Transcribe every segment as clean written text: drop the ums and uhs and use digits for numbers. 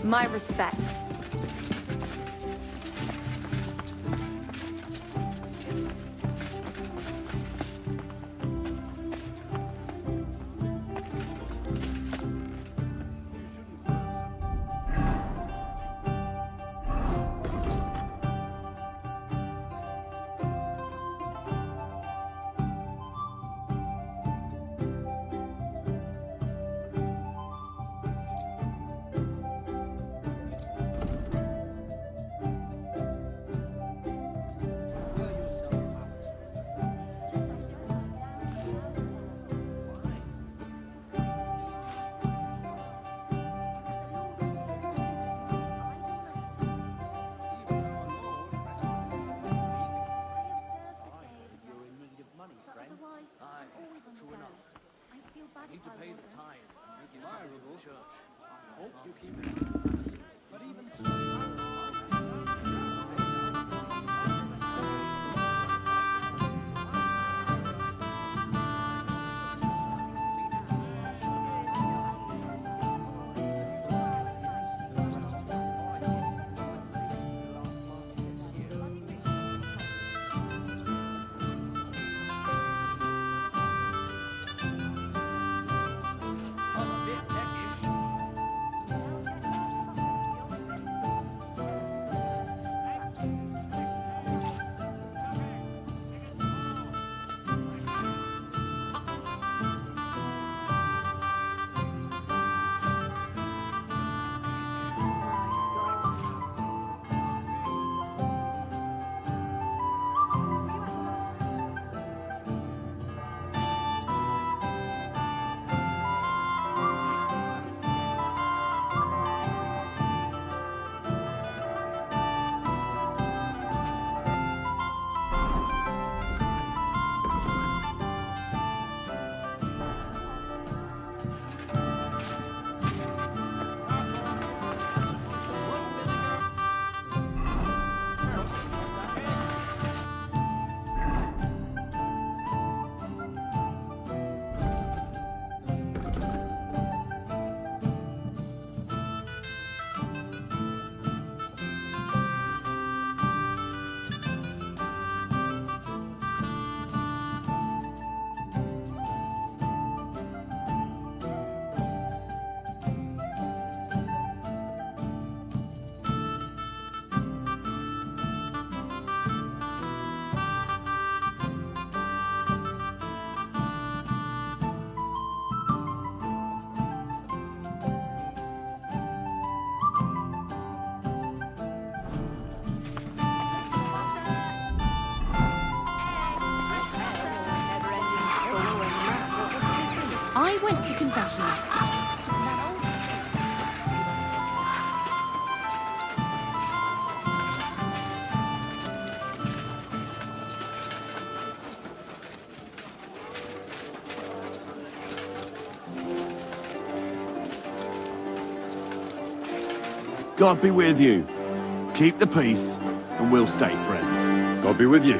My respects. I went to confessions. God be with you. Keep the peace, and we'll stay friends. God be with you.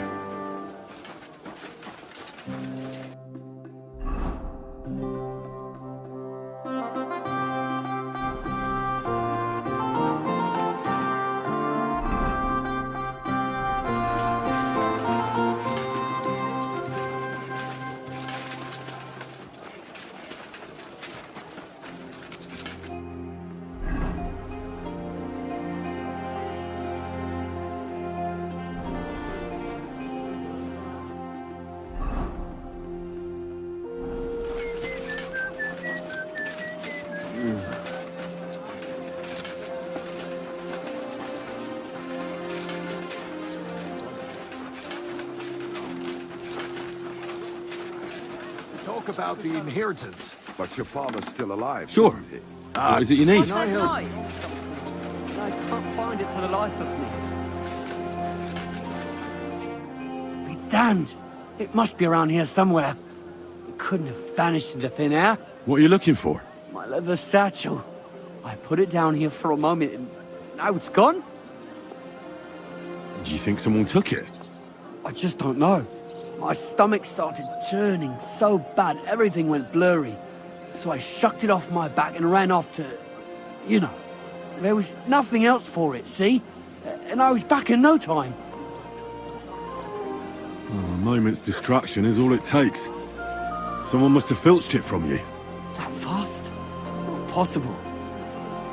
Talk about the inheritance. But your father's still alive, Sure. isn't he? What is it you need? Can I help? I can't find it for the life of me. Be damned! It must be around here somewhere. It couldn't have vanished into thin air. What are you looking for? My leather satchel. I put it down here for a moment and now it's gone? Do you think someone took it? I just don't know. My stomach started churning so bad, everything went blurry. So I shucked it off my back and ran off to, you know. There was nothing else for it, see? And I was back in no time. Oh, a moment's distraction is all it takes. Someone must have filched it from you. That fast? Not possible.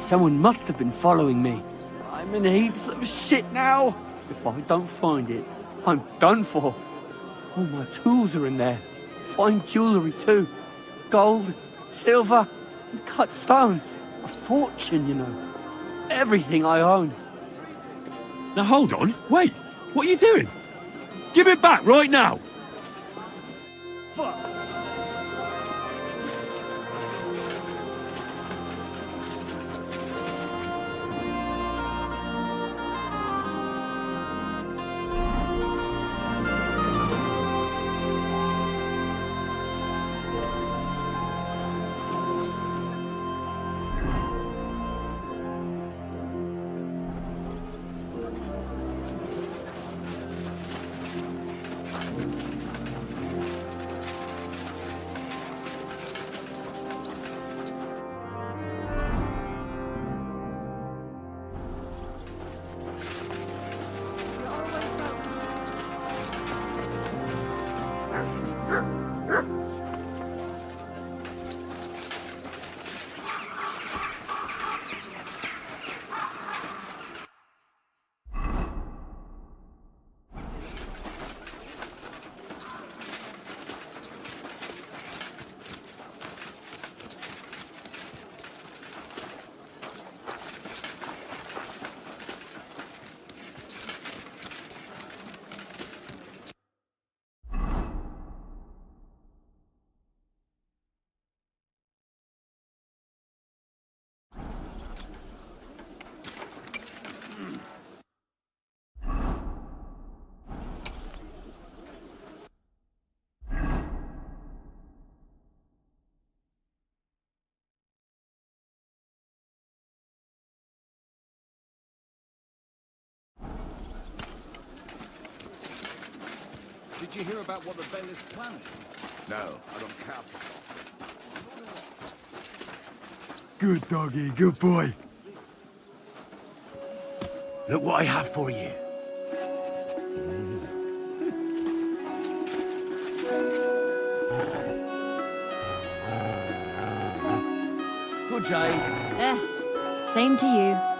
Someone must have been following me. I'm in heaps of shit now. If I don't find it, I'm done for. All my tools are in there. Fine jewellery too. Gold, silver, and cut stones. A fortune, you know. Everything I own. Now hold on, wait, what are you doing? Give it back right now! Fuck. Did you hear about what the bailiff's planning? No, I don't care. Good doggy, good boy. Look what I have for you. Good day. Same to you.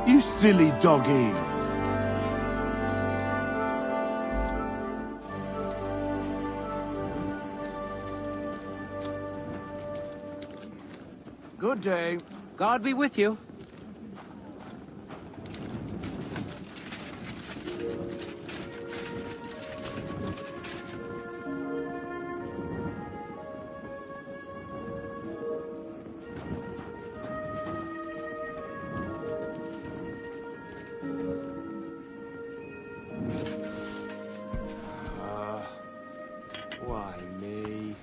You silly doggy. Good day. God be with you. Why me?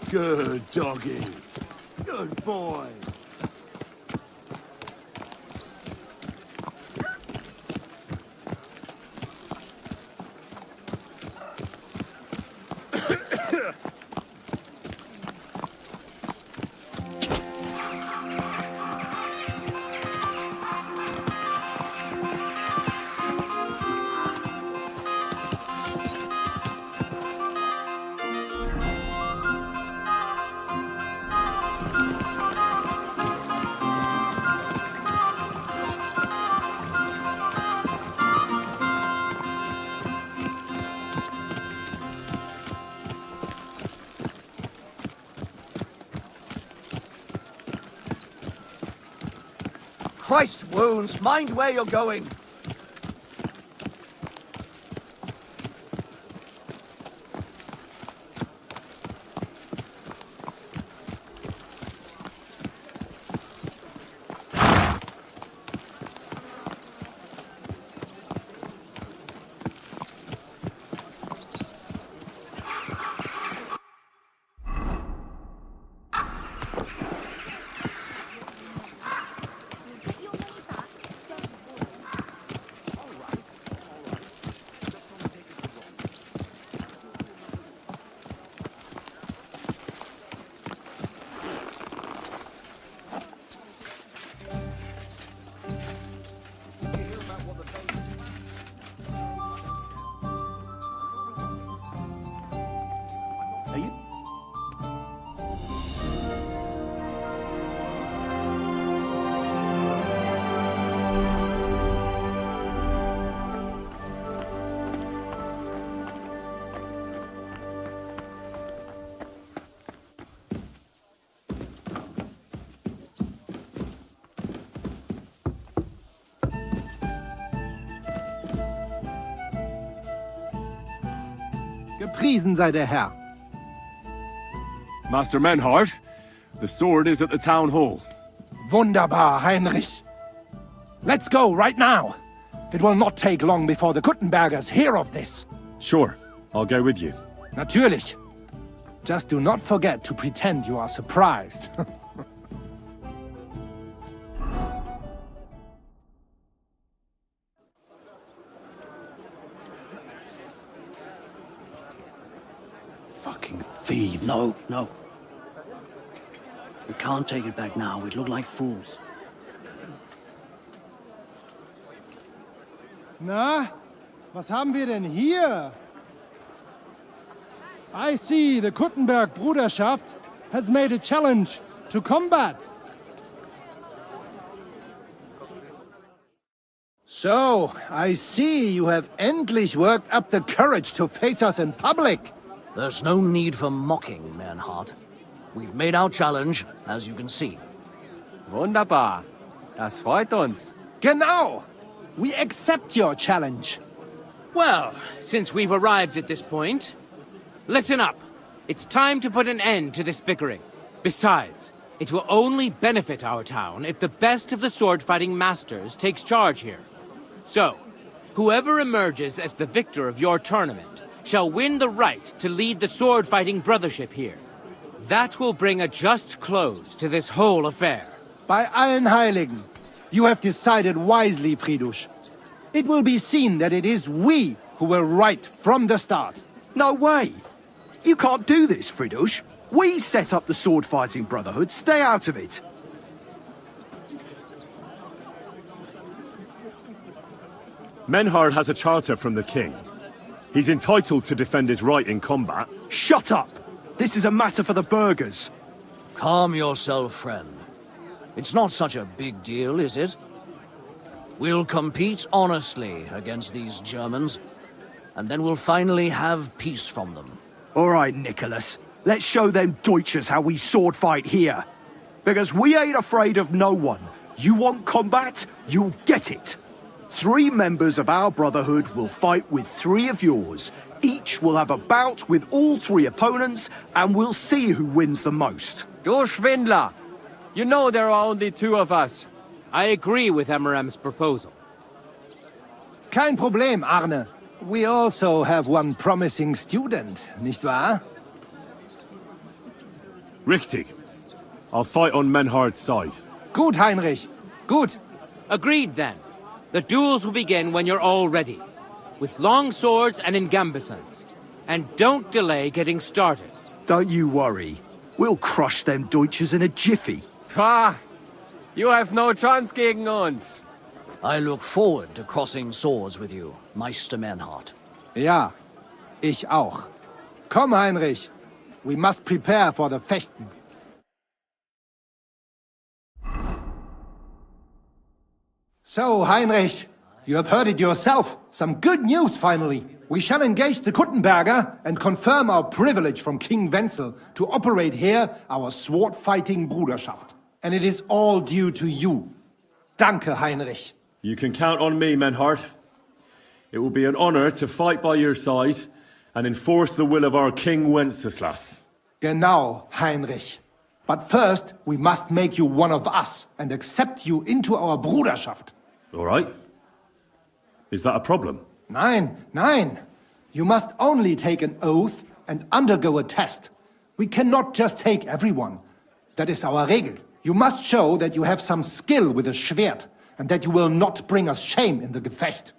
Good doggy. Good boy. Christ wounds, mind where you're going. Gepriesen sei der Herr. Master Menhart, the sword is at the town hall. Wunderbar, Heinrich. Let's go right now. It will not take long before the Kuttenbergers hear of this. Sure, I'll go with you. Natürlich. Just do not forget to pretend you are surprised. Fucking thieves. No, no. We can't take it back now. We'd look like fools. Na, was haben wir denn hier? I see the Kuttenberg Bruderschaft has made a challenge to combat. So, I see you have endlich worked up the courage to face us in public. There's no need for mocking, Mernhardt. We've made our challenge, as you can see. Wunderbar. Das freut uns. Genau. We accept your challenge. Well, since we've arrived at this point, listen up. It's time to put an end to this bickering. Besides, it will only benefit our town if the best of the sword-fighting masters takes charge here. So, whoever emerges as the victor of your tournament shall win the right to lead the sword-fighting brothership here. That will bring a just close to this whole affair. Bei allen Heiligen, you have decided wisely, Friedusch. It will be seen that it is we who were right from the start. No way! You can't do this, Fridush. We set up the sword-fighting brotherhood. Stay out of it. Menhard has a charter from the king. He's entitled to defend his right in combat. Shut up! This is a matter for the burghers. Calm yourself, friend. It's not such a big deal, is it? We'll compete honestly against these Germans, and then we'll finally have peace from them. All right, Nicholas. Let's show them Deutschers how we sword fight here. Because we ain't afraid of no one. You want combat? You'll get it. 3 members of our brotherhood will fight with 3 of yours. Each will have a bout with all 3 opponents, and we'll see who wins the most. Du Schwindler! You know there are only 2 of us. I agree with Emerem's proposal. Kein Problem, Arne. We also have one promising student, nicht wahr? Richtig. I'll fight on Menhard's side. Gut, Heinrich. Gut. Agreed, then. The duels will begin when you're all ready, with long swords and in gambesons. And don't delay getting started. Don't you worry. We'll crush them Deutschers in a jiffy. Pah! You have no chance gegen uns. I look forward to crossing swords with you, Meister Mernhardt. Ja, ich auch. Komm, Heinrich. We must prepare for the Fechten. So, Heinrich, you have heard it yourself. Some good news, finally. We shall engage the Kuttenberger and confirm our privilege from King Wenzel to operate here our sword-fighting Bruderschaft. And it is all due to you. Danke, Heinrich. You can count on me, Menhard. It will be an honor to fight by your side and enforce the will of our King Wenceslas. Genau, Heinrich. But first, we must make you one of us and accept you into our Bruderschaft. All right. Is that a problem? Nein, nein. You must only take an oath and undergo a test. We cannot just take everyone. That is our Regel. You must show that you have some skill with a Schwert and that you will not bring us shame in the Gefecht.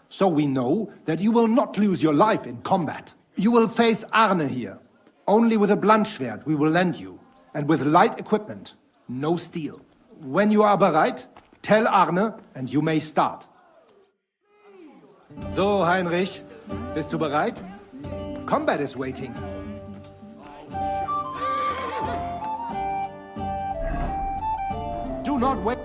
So we know that you will not lose your life in combat. You will face Arne here. Only with a blunt Schwert we will lend you. And with light equipment, no steel. When you are bereit, tell Arne and you may start. So, Heinrich, bist du bereit? Combat is waiting. Do not wait.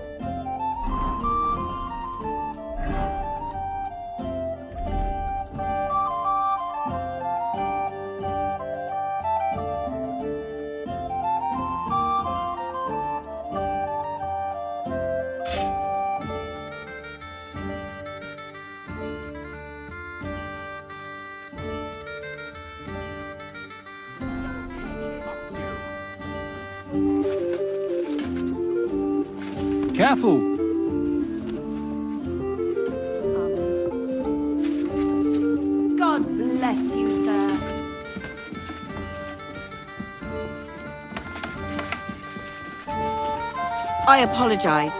Careful. God bless you, sir. I apologize.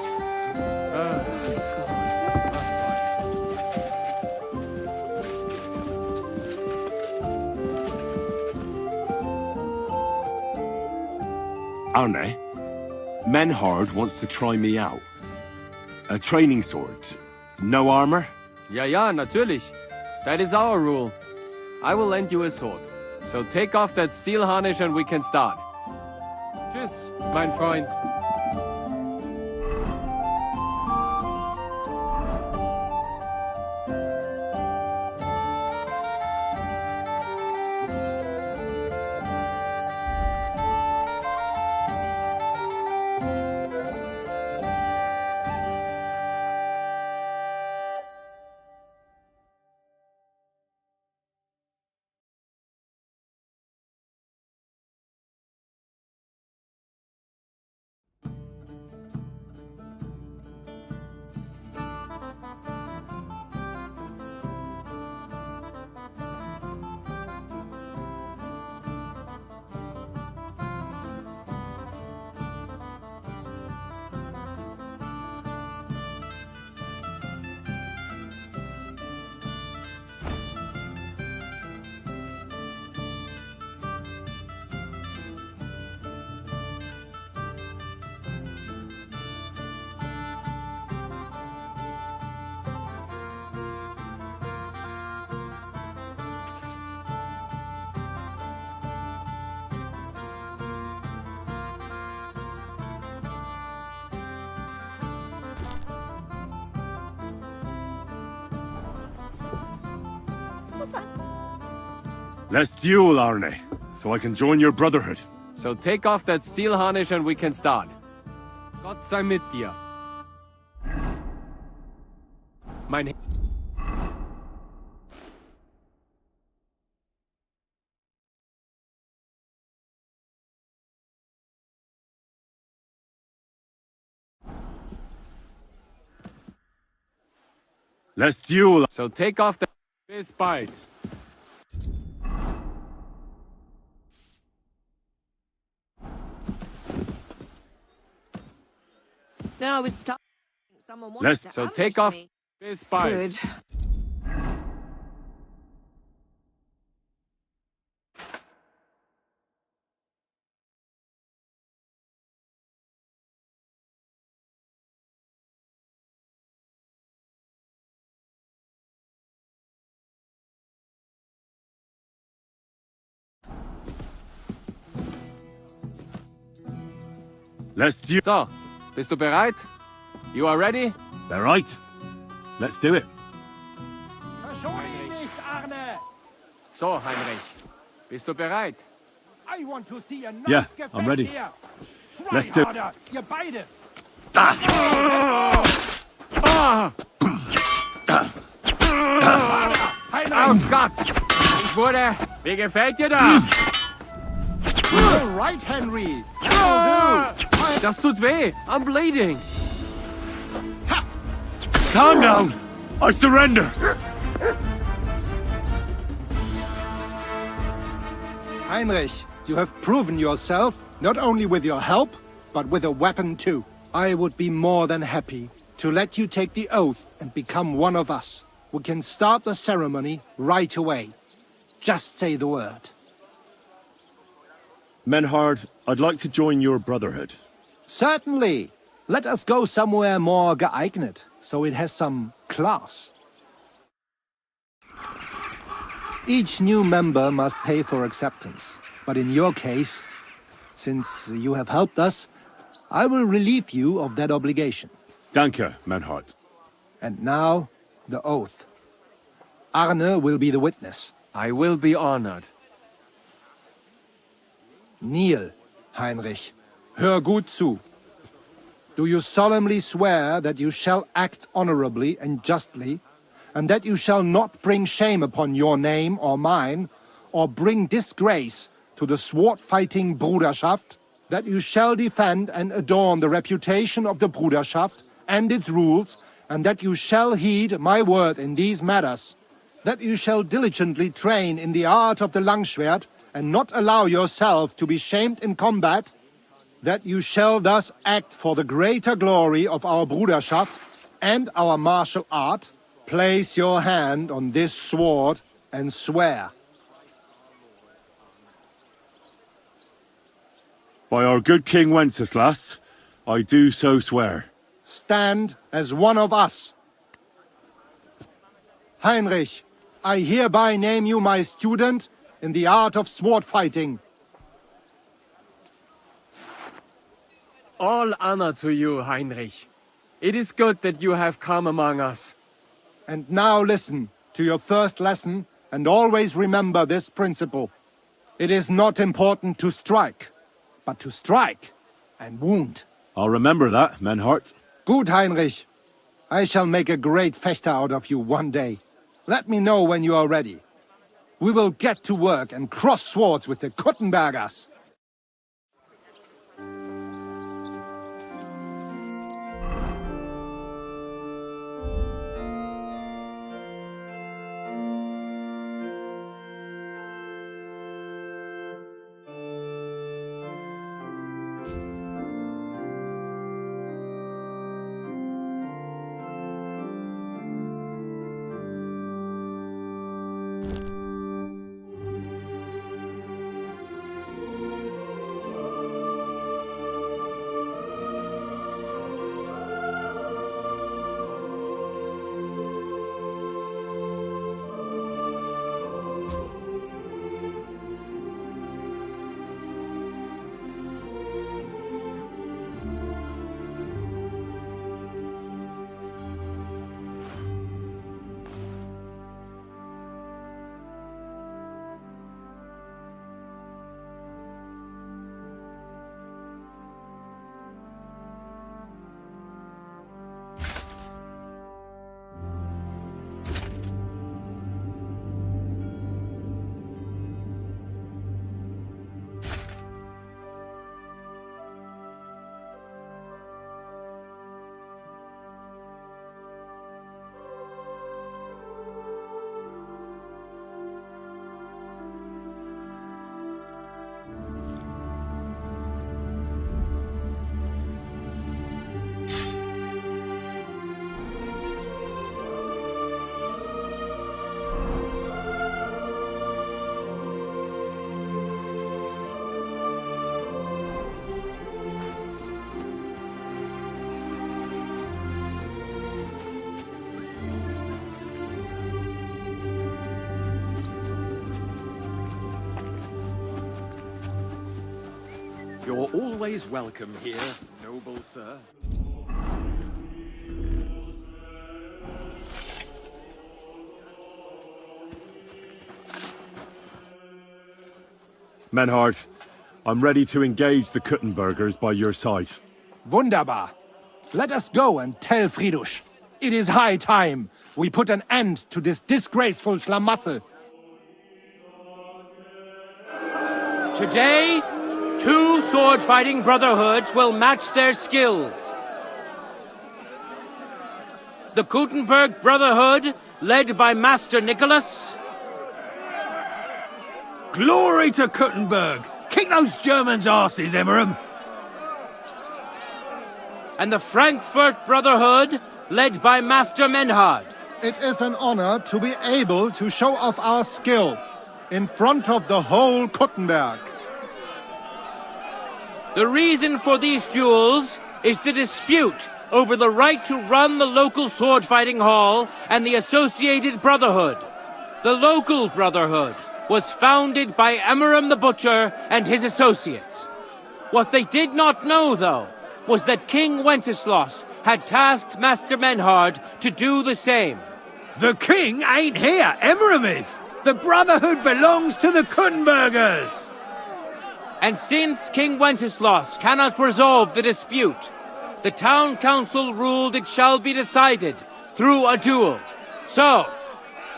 Arne, Menhard wants to try me out. A training sword. No armor? Ja, natürlich. That is our rule. I will lend you a sword. So take off that steel harness and we can start. Tschüss, mein Freund. Let's duel, Arne, so I can join your brotherhood. So take off that steel harness and we can start. Gott sei mit dir. Mein... Let's duel. So take off the... Bis bald. No, I was stuck. Someone wanted Let's- to So ambush take off... me. Bis bald. Good. Let's duel. So, bist du bereit? You are ready? All right. Let's do it. So, Heinrich. Bist du bereit? I want to see a nice Yeah, get I'm back ready. here. Let's do- Harder, ihr beide. Oh Gott! Ich wurde... Wie gefällt dir das? All right, Henry. That'll do. Das tut weh. I'm bleeding. Calm down. I surrender. Heinrich, you have proven yourself, not only with your help, but with a weapon too. I would be more than happy to let you take the oath and become one of us. We can start the ceremony right away. Just say the word. Menhard, I'd like to join your brotherhood. Certainly. Let us go somewhere more geeignet, so it has some class. Each new member must pay for acceptance. But in your case, since you have helped us, I will relieve you of that obligation. Danke, Menhard. And now, the oath. Arne will be the witness. I will be honored. Kneel, Heinrich. Hör gut zu. Do you solemnly swear that you shall act honorably and justly, and that you shall not bring shame upon your name or mine, or bring disgrace to the sword-fighting Bruderschaft? that you shall defend and adorn the reputation of the Bruderschaft and its rules, and that you shall heed my word in these matters, that you shall diligently train in the art of the Langschwert, and not allow yourself to be shamed in combat, that you shall thus act for the greater glory of our Bruderschaft and our martial art, place your hand on this sword and swear. By our good King Wenceslas, I do so swear. Stand as one of us. Heinrich, I hereby name you my student in the art of sword fighting. All honor to you, Heinrich. It is good that you have come among us. And now listen to your first lesson, and always remember this principle. It is not important to strike, but to strike and wound. I'll remember that, Menhart. Good, Heinrich. I shall make a great fechter out of you one day. Let me know when you are ready. We will get to work and cross swords with the Kuttenbergers. You're always welcome here, noble sir. Menhart, I'm ready to engage the Kuttenbergers by your side. Wunderbar. Let us go and tell Friedrich. It is high time we put an end to this disgraceful schlamassel. Today, 2 sword-fighting brotherhoods will match their skills. The Kuttenberg Brotherhood, led by Master Nicholas. Glory to Kuttenberg! Kick those Germans' asses, Emmeram! And the Frankfurt Brotherhood, led by Master Menhard. It is an honor to be able to show off our skill in front of the whole Kuttenberg. The reason for these duels is the dispute over the right to run the local sword-fighting hall and the associated brotherhood. The local brotherhood was founded by Emmeram the Butcher and his associates. What they did not know, though, was that King Wenceslas had tasked Master Menhard to do the same. The king ain't here, Emmeram is! The brotherhood belongs to the Kuttenbergers! And since King Wenceslas cannot resolve the dispute, the town council ruled it shall be decided through a duel. So,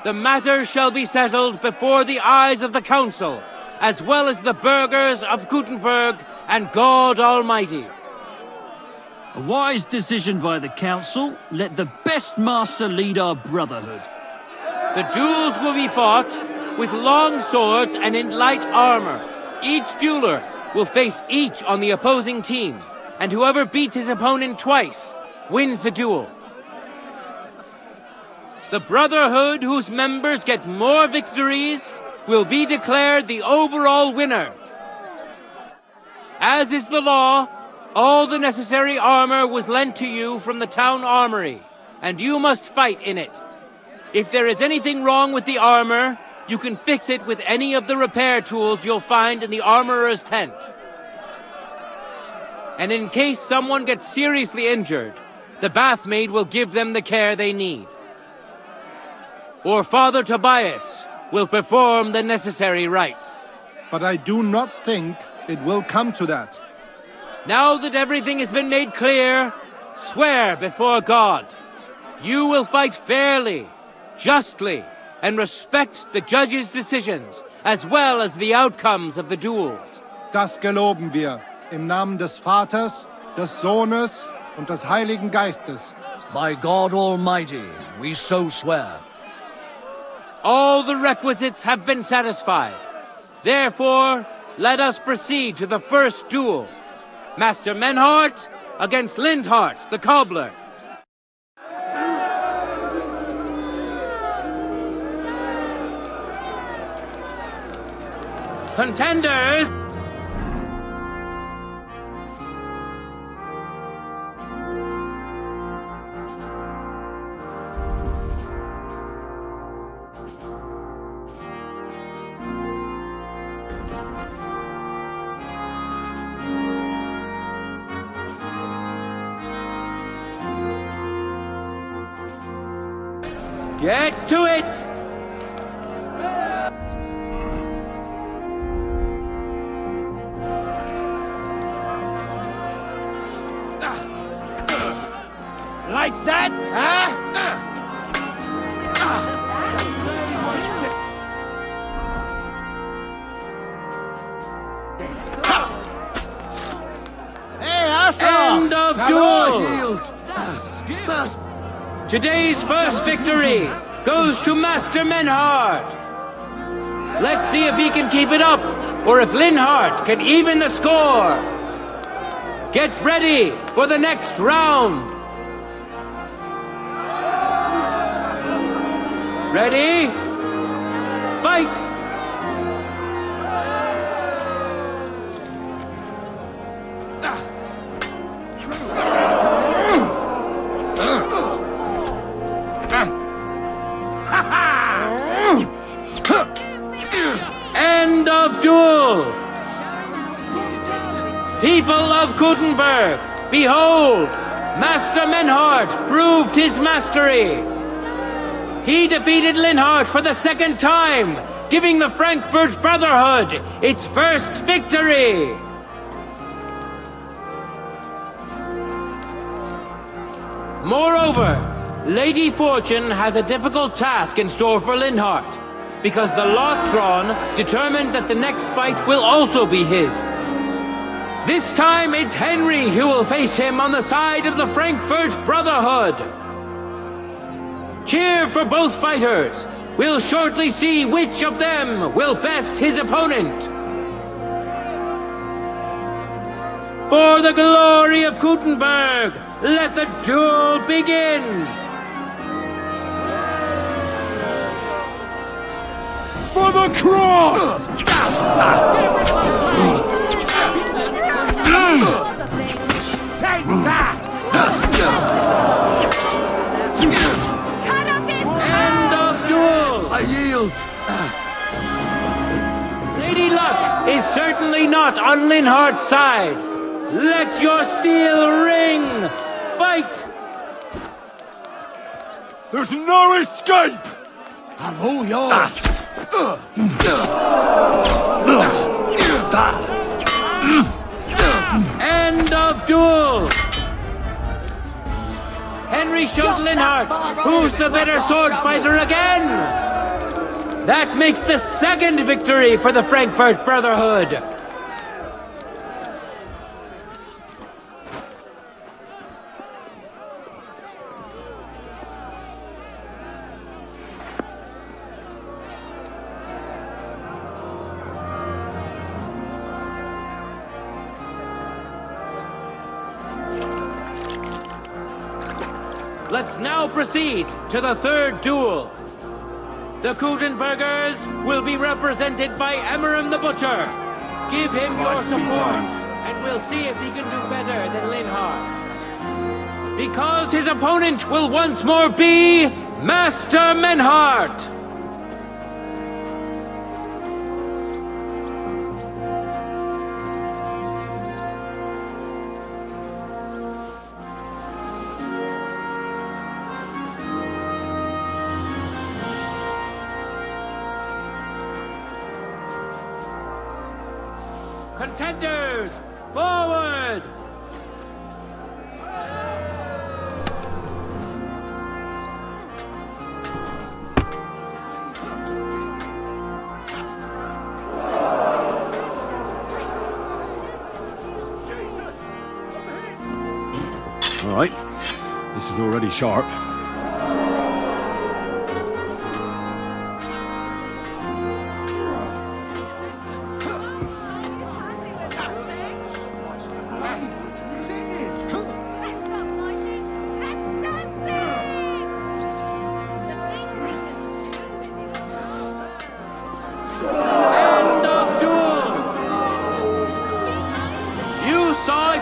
the matter shall be settled before the eyes of the council, as well as the burghers of Kuttenberg and God Almighty. A wise decision by the council. Let the best master lead our brotherhood. The duels will be fought with long swords and in light armor. Each dueler will face each on the opposing team, and whoever beats his opponent twice wins the duel. The brotherhood whose members get more victories will be declared the overall winner. As is the law, all the necessary armor was lent to you from the town armory, and you must fight in it. If there is anything wrong with the armor, you can fix it with any of the repair tools you'll find in the armorer's tent. And in case someone gets seriously injured, the bathmaid will give them the care they need. Or Father Tobias will perform the necessary rites. But I do not think it will come to that. Now that everything has been made clear, swear before God. You will fight fairly, justly, and respect the judge's decisions, as well as the outcomes of the duels. Das geloben wir, im Namen des Vaters, des Sohnes und des Heiligen Geistes. By God Almighty, we so swear. All the requisites have been satisfied. Therefore, let us proceed to the first duel. Master Menhart against Lindhart, the cobbler. Contenders! Get to it! Like that, huh? End of duel! Today's first victory goes to Master Menhart. Let's see if he can keep it up, or if Linhart can even the score. Get ready for the next round. Ready? Fight! End of duel! People of Gutenberg, behold! Master Menhart proved his mastery. He defeated Linhart for the second time, giving the Frankfurt Brotherhood its first victory. Moreover, Lady Fortune has a difficult task in store for Linhart, because the lot drawn determined that the next fight will also be his. This time it's Henry who will face him on the side of the Frankfurt Brotherhood. Cheer for both fighters. We'll shortly see which of them will best his opponent. For the glory of Gutenberg, let the duel begin! For the cross! Take that! End of duel! I yield. Lady Luck is certainly not on Linhart's side. Let your steel ring! Fight! There's no escape! I'm all yours. End of duel! Henry showed Linhart who's the better sword fighter again! That makes the second victory for the Frankfurt Brotherhood! Let's now proceed to the third duel. The Kuttenbergers will be represented by Emmeram the Butcher. Give him your support, and we'll see if he can do better than Linhart. Because his opponent will once more be Master Menhart. Contenders, forward! All right, this is already sharp.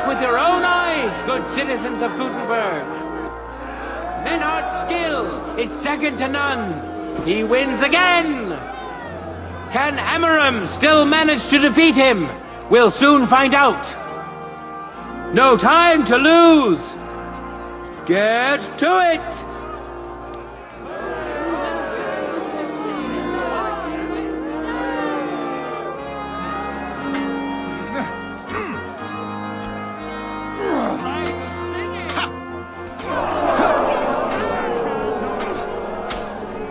With your own eyes, good citizens of Gutenberg. Menhart's skill is second to none. He wins again. Can Emmeram still manage to defeat him? We'll soon find out. No time to lose. Get to it.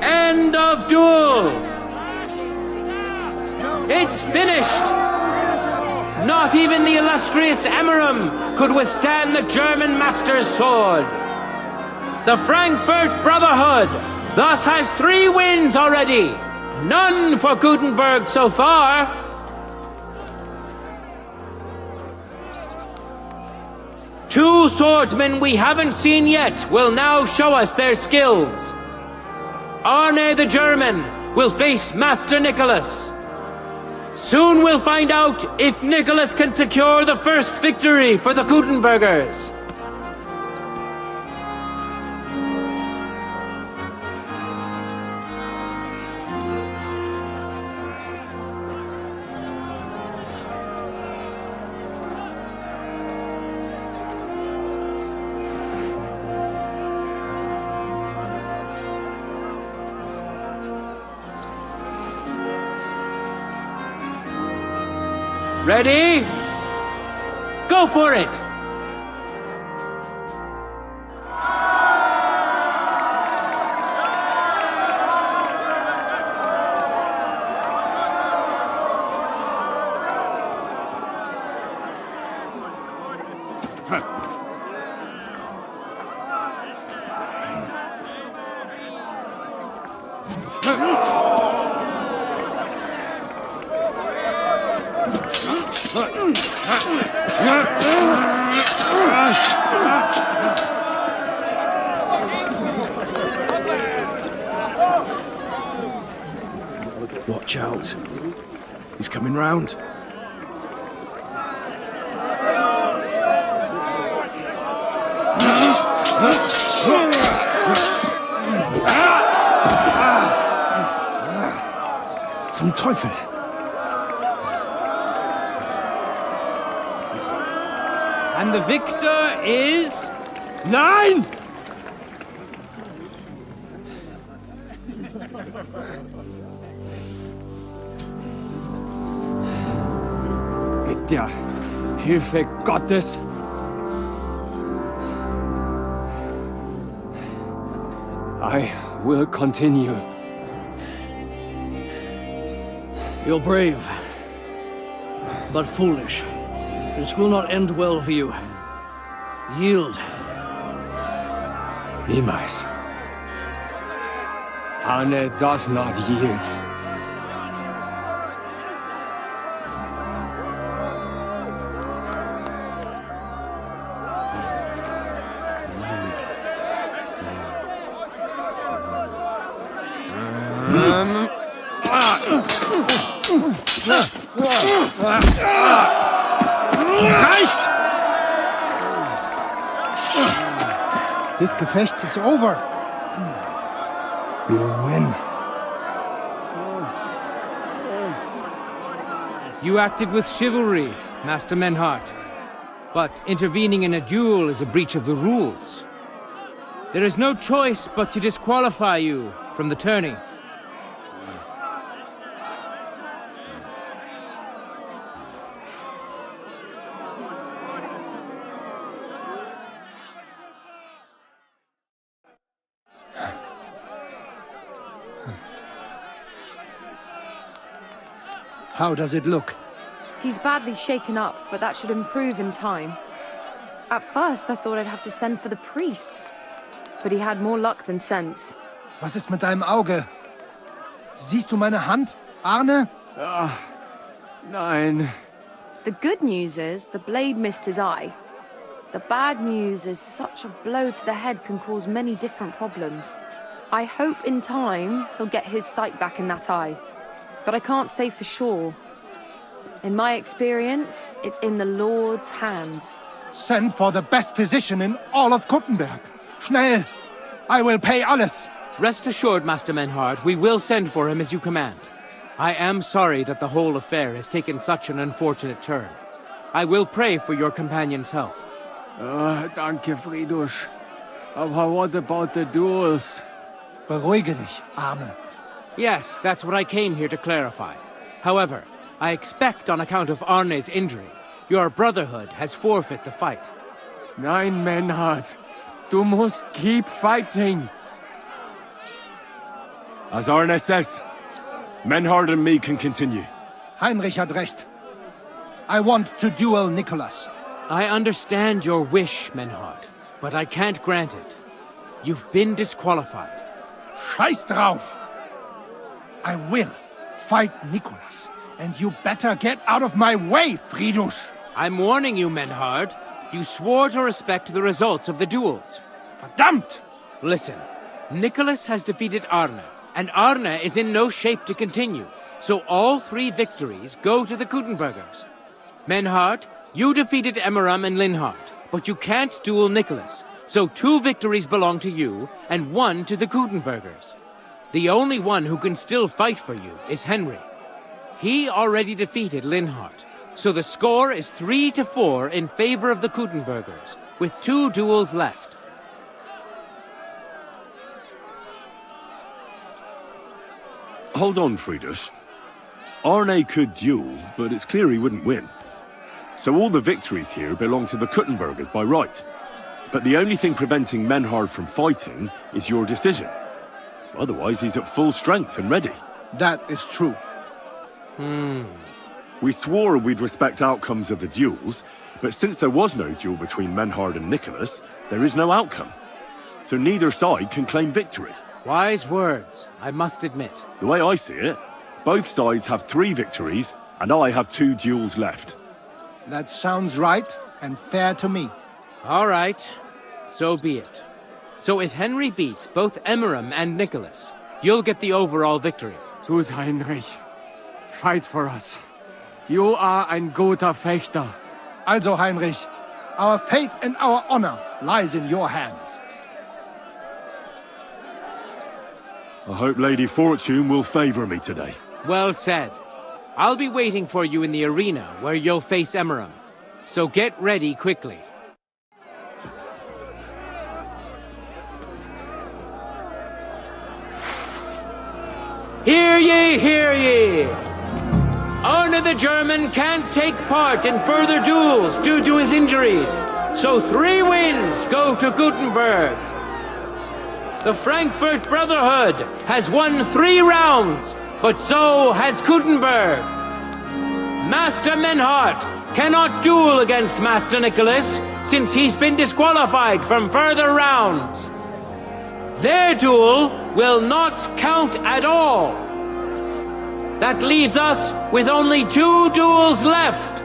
End of duel! It's finished! Not even the illustrious Emmeram could withstand the German master's sword. The Frankfurt Brotherhood thus has 3 wins already. None for Gutenberg so far. Two swordsmen we haven't seen yet will now show us their skills. Arne the German will face Master Nicholas. Soon we'll find out if Nicholas can secure the first victory for the Kuttenbergers. Ready? Go for it! Watch out. He's coming round. Zum Teufel! And the victor is... Nein! Mit der Hilfe Gottes. I will continue. You're brave, but foolish. This will not end well for you. Yield. Niemals. Arne does not yield. reicht! This Gefecht is over. You win. You acted with chivalry, Master Menhart. But intervening in a duel is a breach of the rules. There is no choice but to disqualify you from the tourney. How does it look? He's badly shaken up, but that should improve in time. At first, I thought I'd have to send for the priest. But he had more luck than sense. Was ist mit deinem Auge? Siehst du meine Hand, Arne? Nein. The good news is the blade missed his eye. The bad news is such a blow to the head can cause many different problems. I hope in time he'll get his sight back in that eye. But I can't say for sure. In my experience, it's in the Lord's hands. Send for the best physician in all of Kuttenberg. Schnell! I will pay alles. Rest assured, Master Menhard, we will send for him as you command. I am sorry that the whole affair has taken such an unfortunate turn. I will pray for your companion's health. Danke, Friedrich. Aber what about the duels? Beruhige dich, Arne. Yes, that's what I came here to clarify. However, I expect on account of Arne's injury, your brotherhood has forfeit the fight. Nein, Menhard. Du musst keep fighting. As Arne says, Menhard and me can continue. Heinrich had recht. I want to duel Nicholas. I understand your wish, Menhard, but I can't grant it. You've been disqualified. Scheiß drauf! I will fight Nicholas, and you better get out of my way, Friedrich! I'm warning you, Menhard. You swore to respect the results of the duels. Verdammt! Listen, Nicholas has defeated Arne, and Arne is in no shape to continue, so all 3 victories go to the Kuttenbergers. Menhard, you defeated Emmeram and Linhart, but you can't duel Nicholas, so 2 victories belong to you, and 1 to the Kuttenbergers. The only one who can still fight for you is Henry. He already defeated Linhart, so the score is 3-4 in favor of the Kuttenbergers, with 2 duels left. Hold on, Friedrich. Arne could duel, but it's clear he wouldn't win. So all the victories here belong to the Kuttenbergers by right. But the only thing preventing Menhard from fighting is your decision. Otherwise, he's at full strength and ready. That is true. We swore we'd respect outcomes of the duels, but since there was no duel between Menhard and Nicholas, there is no outcome. So neither side can claim victory. Wise words, I must admit. The way I see it, both sides have 3 victories, and I have 2 duels left. That sounds right and fair to me. All right, so be it. So if Henry beats both Emmeram and Nicholas, you'll get the overall victory. Gut, Heinrich. Fight for us. You are ein guter Fechter. Also, Heinrich, our fate and our honor lies in your hands. I hope Lady Fortune will favor me today. Well said. I'll be waiting for you in the arena where you'll face Emmeram. So get ready quickly. Hear ye, hear ye! Arne the German can't take part in further duels due to his injuries, so 3 wins go to Gutenberg. The Frankfurt Brotherhood has won 3 rounds, but so has Gutenberg. Master Menhart cannot duel against Master Nicholas since he's been disqualified from further rounds. Their duel will not count at all. That leaves us with only 2 duels left.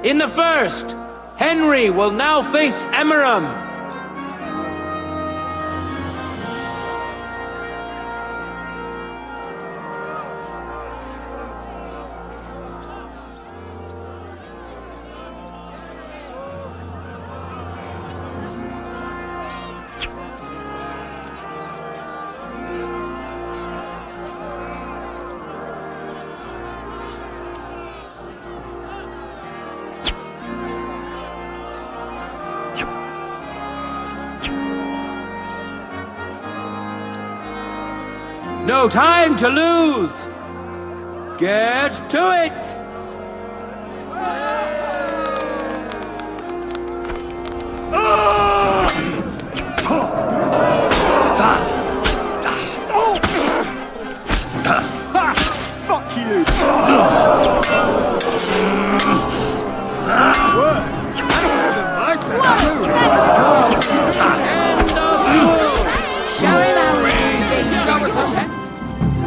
In the first, Henry will now face Emmeram. No time to lose! Get to it! Fuck you!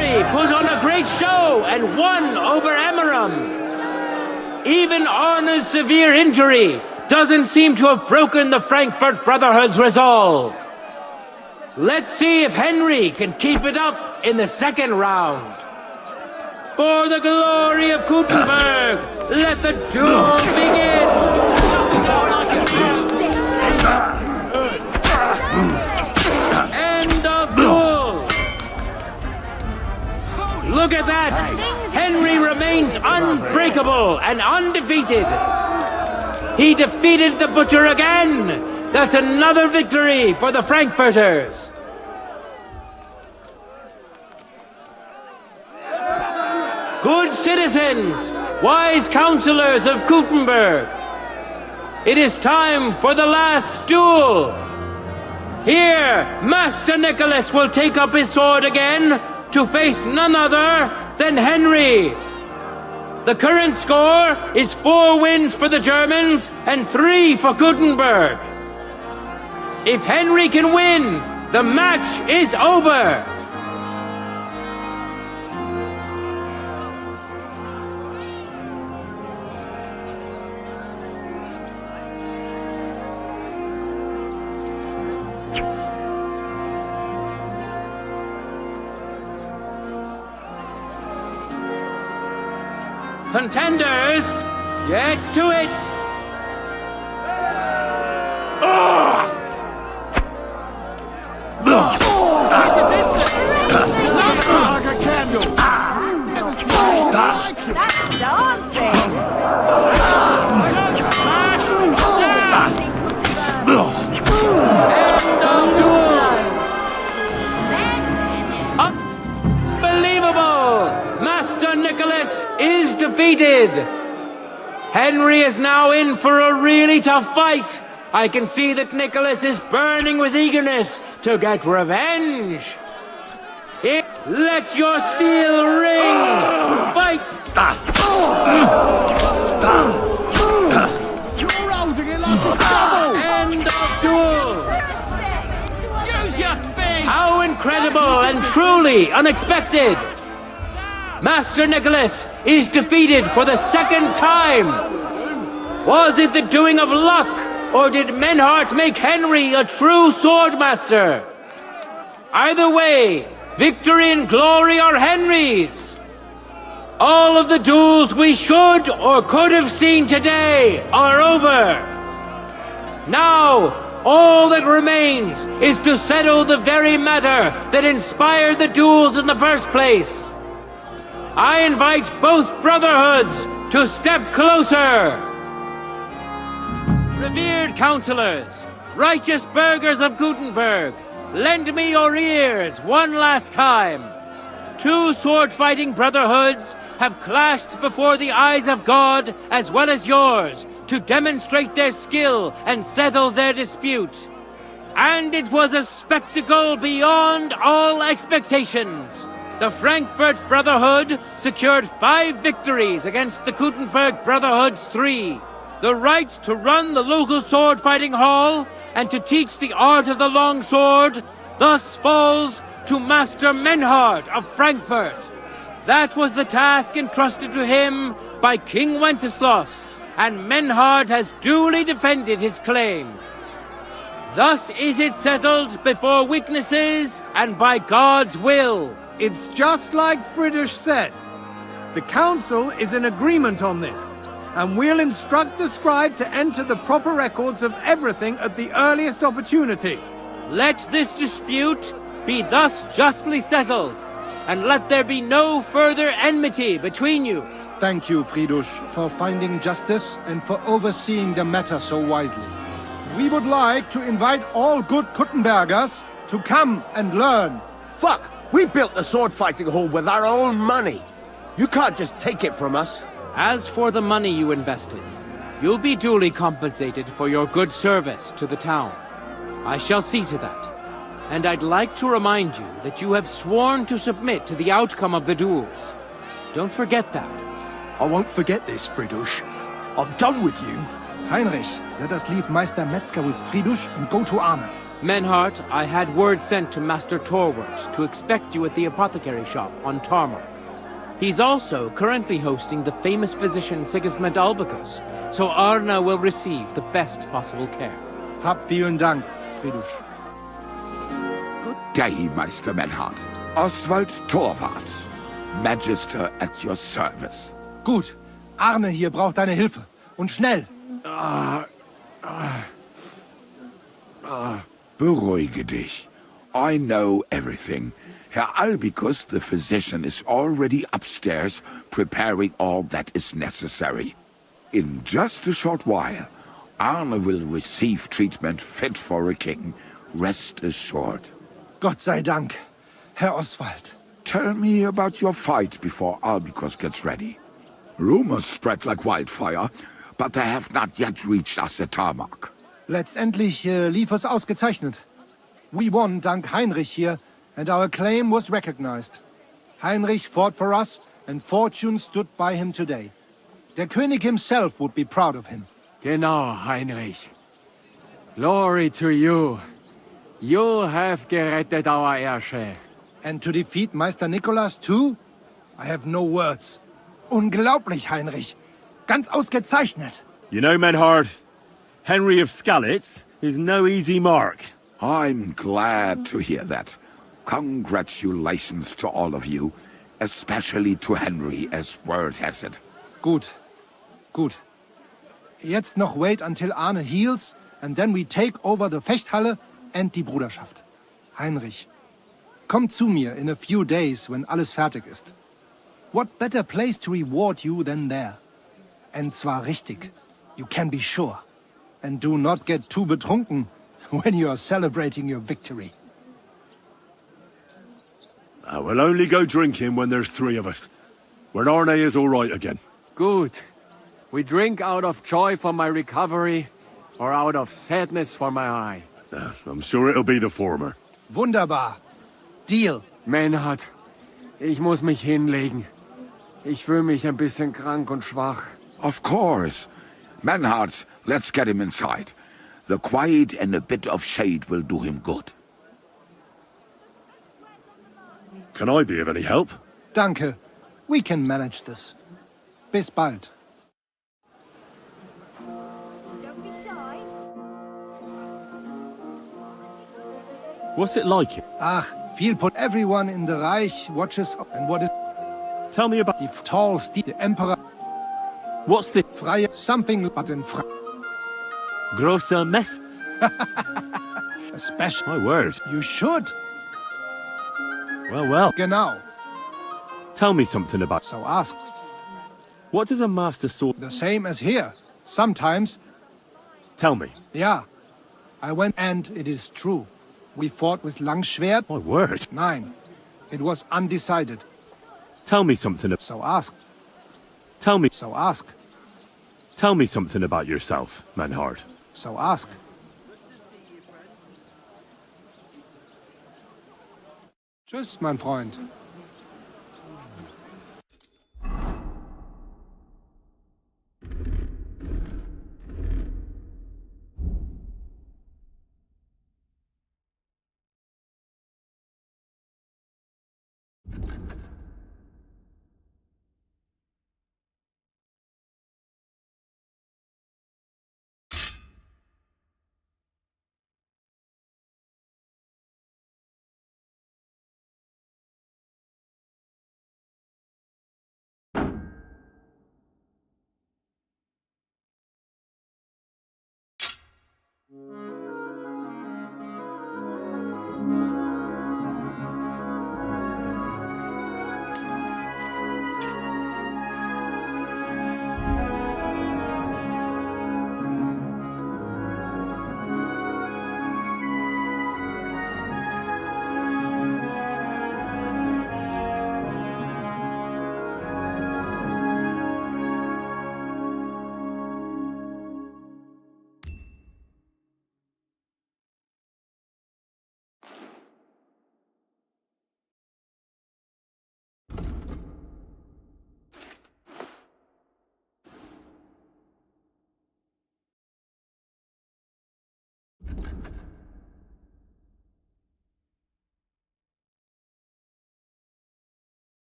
Henry put on a great show and won over Emeram. Even Arna's severe injury doesn't seem to have broken the Frankfurt Brotherhood's resolve. Let's see if Henry can keep it up in the second round. For the glory of Gutenberg, let the duel begin! End of duel! Look at that! Henry remains unbreakable and undefeated. He defeated the Butcher again! That's another victory for the Frankfurters! Good citizens, wise counselors of Gutenberg, it is time for the last duel! Here, Master Nicholas will take up his sword again to face none other than Henry. The current score is 4 wins for the Germans and 3 for Gutenberg. If Henry can win, the match is over. Contenders, get to it! Like a candle. That's dancing! Unbelievable! Master Nicholas is defeated! Henry is now in for a really tough fight. I can see that Nicholas is burning with eagerness to get revenge. Let your steel ring! Fight! You're holding it like a double. End of duel! Use your thing! How incredible and truly unexpected! Master Nicholas is defeated for the second time! Was it the doing of luck, or did Menhart make Henry a true swordmaster? Either way, victory and glory are Henry's! All of the duels we should or could have seen today are over! Now, all that remains is to settle the very matter that inspired the duels in the first place. I invite both brotherhoods to step closer. Revered counselors, righteous burghers of Gutenberg, lend me your ears one last time. 2 sword-fighting brotherhoods have clashed before the eyes of God as well as yours to demonstrate their skill and settle their dispute. And it was a spectacle beyond all expectations. The Frankfurt Brotherhood secured 5 victories against the Gutenberg Brotherhood's 3. The right to run the local sword-fighting hall and to teach the art of the long sword thus falls to Master Menhard of Frankfurt. That was the task entrusted to him by King Wenceslas, and Menhard has duly defended his claim. Thus is it settled before witnesses and by God's will. It's just like Friedrich said. The council is in agreement on this, and we'll instruct the scribe to enter the proper records of everything at the earliest opportunity. Let this dispute be thus justly settled, and let there be no further enmity between you. Thank you, Friedrich, for finding justice and for overseeing the matter so wisely. We would like to invite all good Kuttenbergers to come and learn. Fuck! We built the sword fighting hall with our own money. You can't just take it from us. As for the money you invested, you'll be duly compensated for your good service to the town. I shall see to that. And I'd like to remind you that you have sworn to submit to the outcome of the duels. Don't forget that. I won't forget this, Fridush. I'm done with you. Heinrich, let us leave Meister Metzger with Fridush and go to Arne. Menhart, I had word sent to Master Torwart to expect you at the apothecary shop on Tarmac. He's also currently hosting the famous physician Sigismund Albicus, so Arna will receive the best possible care. Hab vielen Dank, Fridush. Good day, Meister Menhart. Oswald Torwart, Magister at your service. Gut. Arne hier braucht deine Hilfe. Und schnell. Beruhige dich. I know everything. Herr Albicus, the physician, is already upstairs preparing all that is necessary. In just a short while, Arne will receive treatment fit for a king. Rest assured. Gott sei Dank, Herr Oswald. Tell me about your fight before Albicus gets ready. Rumors spread like wildfire, but they have not yet reached us at Tarmac. Letztendlich lief es ausgezeichnet. We won dank Heinrich hier, and our claim was recognized. Heinrich fought for us, and fortune stood by him today. Der König himself would be proud of him. Genau, Heinrich. Glory to you. You have gerettet our Ersche. And to defeat Meister Nicholas too? I have no words. Unglaublich, Heinrich. Ganz ausgezeichnet. You know, Menhard, Henry of Skalitz is no easy mark. I'm glad to hear that. Congratulations to all of you, especially to Henry, as word has it. Gut. Gut. Jetzt noch wait until Arne heals, and then we take over the Fechthalle and die Bruderschaft. Heinrich, komm zu mir in a few days, when alles fertig ist. What better place to reward you than there? And zwar richtig. You can be sure. And do not get too betrunken when you are celebrating your victory. I will only go drinking when there's three of us. When Arne is all right again. Good. We drink out of joy for my recovery, or out of sadness for my eye. I'm sure it'll be the former. Wunderbar. Deal. Menhard, ich muss mich hinlegen. Ich fühle mich ein bisschen krank und schwach. Of course. Menhart, let's get him inside. The quiet and a bit of shade will do him good. Can I be of any help? Danke. We can manage this. Bis bald. What's it like? Ach, viel put everyone in the Reich watches and what is... Tell me about... Die tall steed, the emperor... What's the... Freie... Something but in Fre... Großer mess? A special... My word. You should. Well. Genau. Tell me something about... So ask. What does a master sword... The same as here. Sometimes... Tell me. Yeah. I went and it is true. We fought with Langschwert. My word. Nein. It was undecided. Tell me something... So ask. Tell me... So ask. Tell me something about yourself, Menhard. So ask. Tschüss, mein Freund.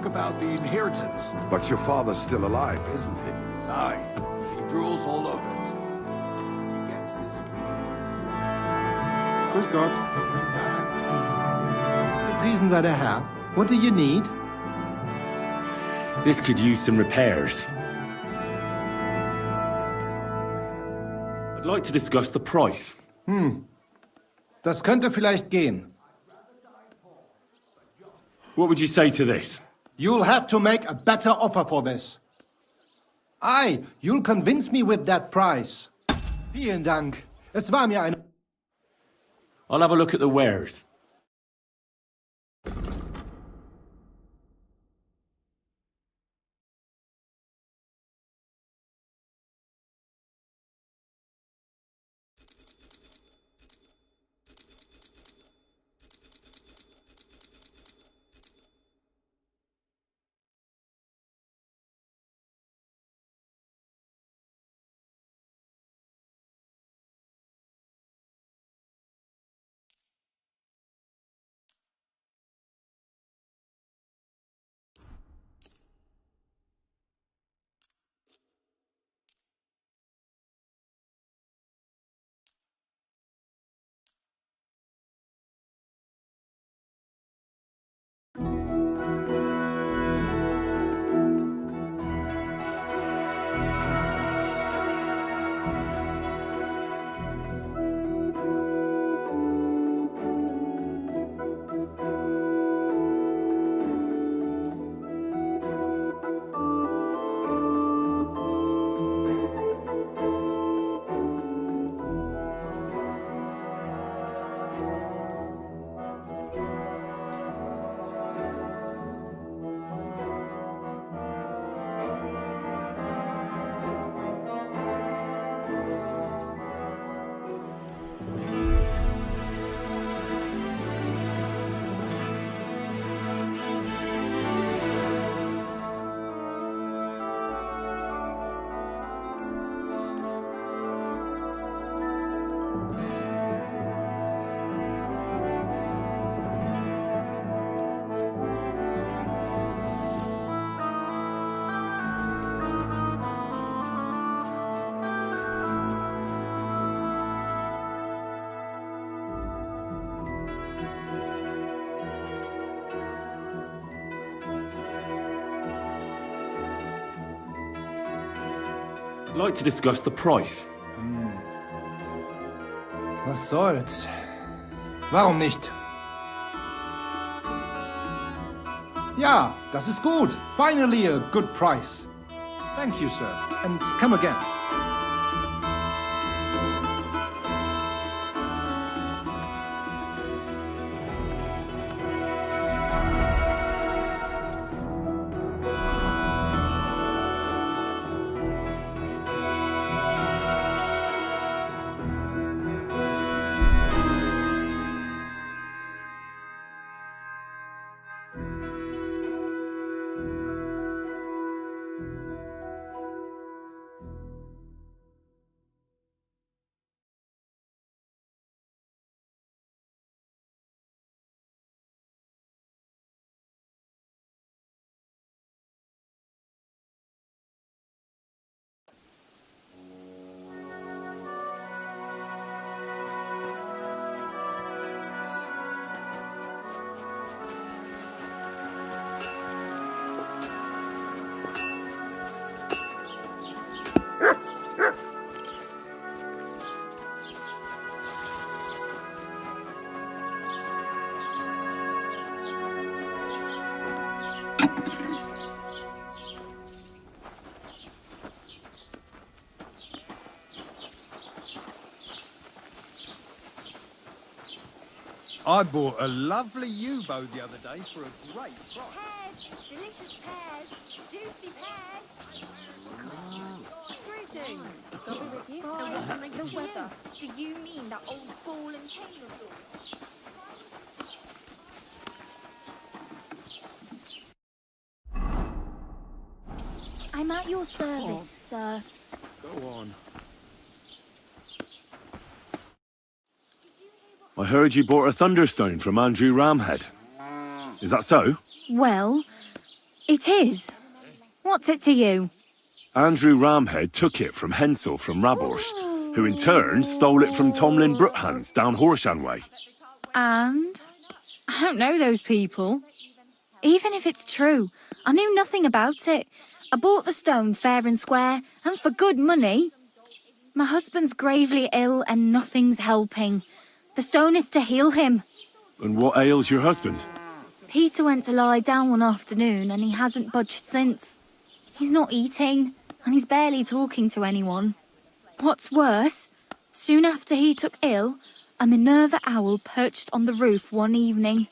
about the inheritance. But your father's still alive, isn't he? Aye, he drools all over it. Grüß Gott. Gepriesen sei der Herr. What do you need? This could use some repairs. I'd like to discuss the price. Das könnte vielleicht gehen. What would you say to this? You'll have to make a better offer for this. Aye, you'll convince me with that price. Vielen Dank. Es war mir eine... I'll have a look at the wares. I'd like to discuss the price. Was soll's? Warum nicht? Ja, das ist gut. Finally a good price. Thank you, sir. And come again. I bought a lovely U-bow the other day for a great price. Pears! Delicious pears! Juicy pears! Greetings! I'll be with you. The weather. Do you mean that old ball and chain of yours? I'm at your service, sir. Go on. I heard you bought a Thunderstone from Andrew Ramhead. Is that so? Well, It is? What's it to you? Andrew Ramhead took it from Hensel from Rabors, who in turn stole it from Tomlin Brookhans down Horshan way. And? I don't know those people. Even if it's true, I knew nothing about it. I bought the stone fair and square, and for good money. My husband's gravely ill and nothing's helping. The stone is to heal him. And what ails your husband? Peter went to lie down one afternoon and he hasn't budged since. He's not eating, and he's barely talking to anyone. What's worse, soon after he took ill, a Minerva owl perched on the roof one evening.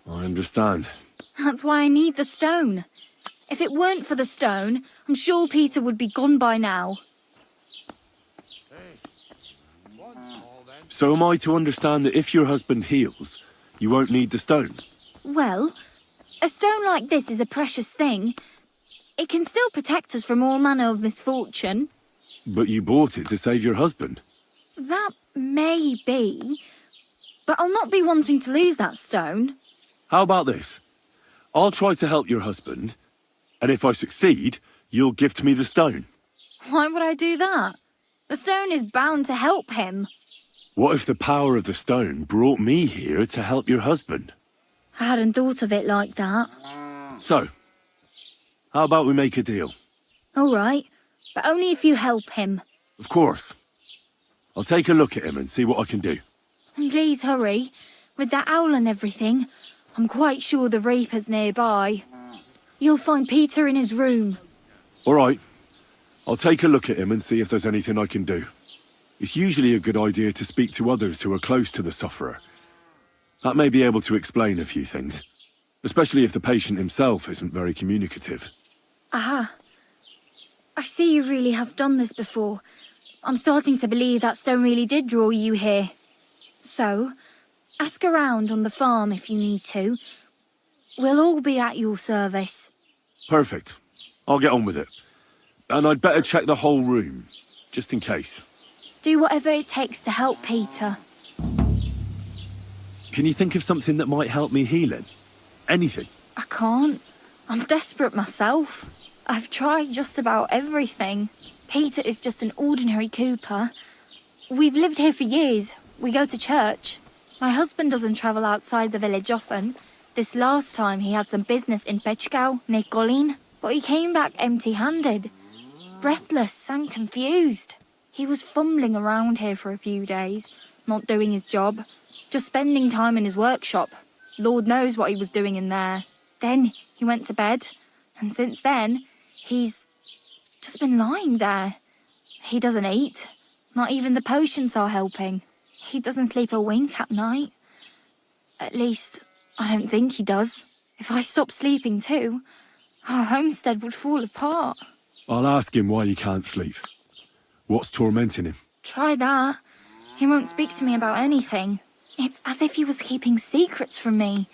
I understand. That's why I need the stone. If it weren't for the stone, I'm sure Peter would be gone by now. So am I to understand that if your husband heals, you won't need the stone? Well, a stone like this is a precious thing. It can still protect us from all manner of misfortune. But you bought it to save your husband. That may be, but I'll not be wanting to lose that stone. How about this? I'll try to help your husband, and if I succeed, you'll gift me the stone. Why would I do that? The stone is bound to help him. What if the power of the stone brought me here to help your husband? I hadn't thought of it like that. So, how about we make a deal? All right, but only if you help him. Of course. I'll take a look at him and see what I can do. And please hurry. With that owl and everything, I'm quite sure the Reaper's nearby. You'll find Peter in his room. All right. I'll take a look at him and see if there's anything I can do. It's usually a good idea to speak to others who are close to the sufferer. That may be able to explain a few things, especially if the patient himself isn't very communicative. Aha. I see you really have done this before. I'm starting to believe that stone really did draw you here. So, ask around on the farm if you need to. We'll all be at your service. Perfect. I'll get on with it. And I'd better check the whole room, just in case. Do whatever it takes to help Peter. Can you think of something that might help me healing? Anything? I can't. I'm desperate myself. I've tried just about everything. Peter is just an ordinary cooper. We've lived here for years. We go to church. My husband doesn't travel outside the village often. This last time he had some business in Pechkau, near Kolin, but he came back empty-handed. Breathless and confused. He was fumbling around here for a few days, not doing his job, just spending time in his workshop. Lord knows what he was doing in there. Then he went to bed, and since then, he's just been lying there. He doesn't eat. Not even the potions are helping. He doesn't sleep a wink at night. At least, I don't think he does. If I stopped sleeping too, our homestead would fall apart. I'll ask him why he can't sleep. What's tormenting him? Try that. He won't speak to me about anything. It's as if he was keeping secrets from me.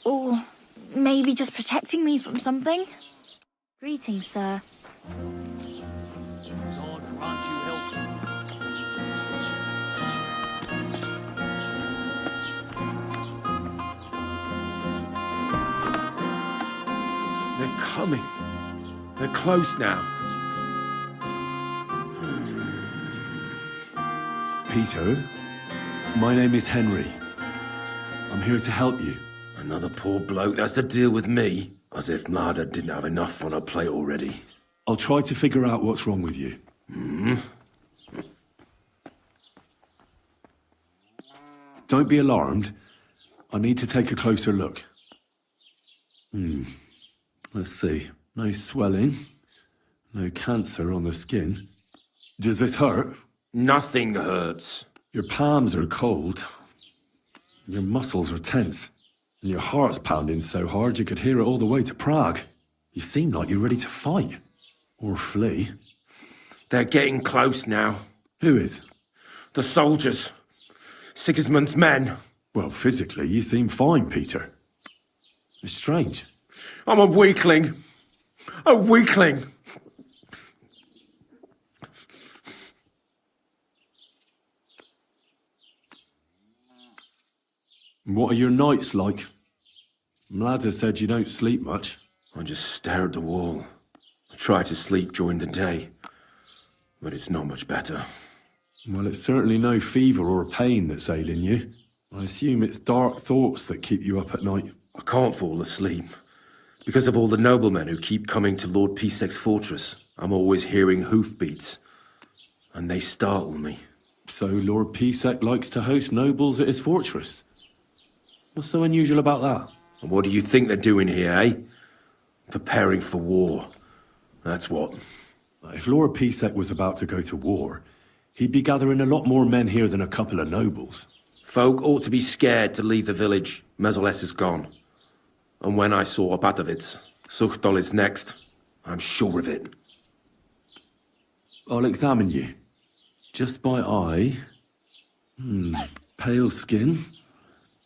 Or maybe just protecting me from something. Greetings, sir. God grant you health. They're coming. They're close now. Peter, my name is Henry. I'm here to help you. Another poor bloke that's to deal with me. As if Marder didn't have enough on her plate already. I'll try to figure out what's wrong with you. Don't be alarmed. I need to take a closer look. Let's see. No swelling. No cancer on the skin. Does this hurt? Nothing hurts. Your palms are cold. Your muscles are tense. And your heart's pounding so hard you could hear it all the way to Prague. You seem like you're ready to fight. Or flee. They're getting close now. Who is? The soldiers. Sigismund's men. Well, physically, you seem fine, Peter. It's strange. I'm a weakling. A weakling. What are your nights like? Mladda said you don't sleep much. I just stare at the wall. I try to sleep during the day, but it's not much better. Well, it's certainly no fever or pain that's ailing you. I assume it's dark thoughts that keep you up at night. I can't fall asleep. Because of all the noblemen who keep coming to Lord Pisek's fortress, I'm always hearing hoofbeats, and they startle me. So Lord Pisek likes to host nobles at his fortress? What's so unusual about that? And what do you think they're doing here, eh? Preparing for war. That's what. If Lord Pisek was about to go to war, he'd be gathering a lot more men here than a couple of nobles. Folk ought to be scared to leave the village. Mezoles is gone. And when I saw Opatovitz, Suchtol is next. I'm sure of it. I'll examine you. Just by eye. Pale skin.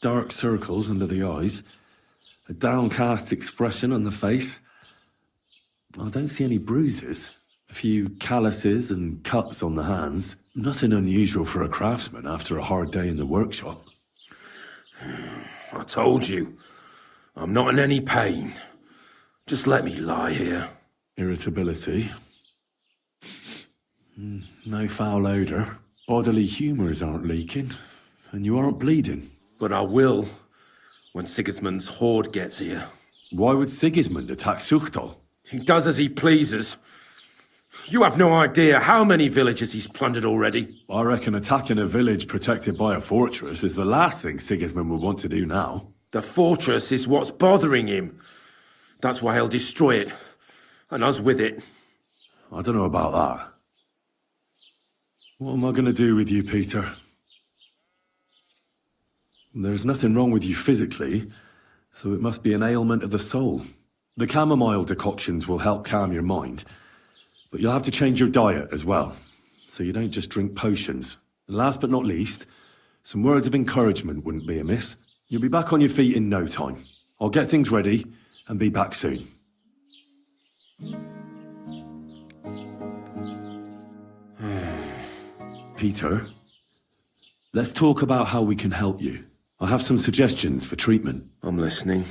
Dark circles under the eyes. A downcast expression on the face. I don't see any bruises. A few calluses and cuts on the hands. Nothing unusual for a craftsman after a hard day in the workshop. I told you. I'm not in any pain. Just let me lie here. Irritability. No foul odour. Bodily humours aren't leaking. And you aren't bleeding. But I will, when Sigismund's horde gets here. Why would Sigismund attack Suchtol? He does as he pleases. You have no idea how many villages he's plundered already. I reckon attacking a village protected by a fortress is the last thing Sigismund would want to do now. The fortress is what's bothering him. That's why he'll destroy it. And us with it. I don't know about that. What am I going to do with you, Peter? There's nothing wrong with you physically, so it must be an ailment of the soul. The chamomile decoctions will help calm your mind, but you'll have to change your diet as well, so you don't just drink potions. And last but not least, some words of encouragement wouldn't be amiss. You'll be back on your feet in no time. I'll get things ready and be back soon. Peter, let's talk about how we can help you. I have some suggestions for treatment. I'm listening.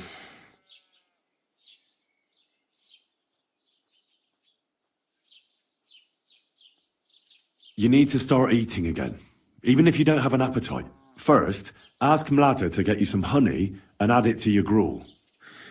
You need to start eating again, even if you don't have an appetite. First, ask Mladda to get you some honey and add it to your gruel.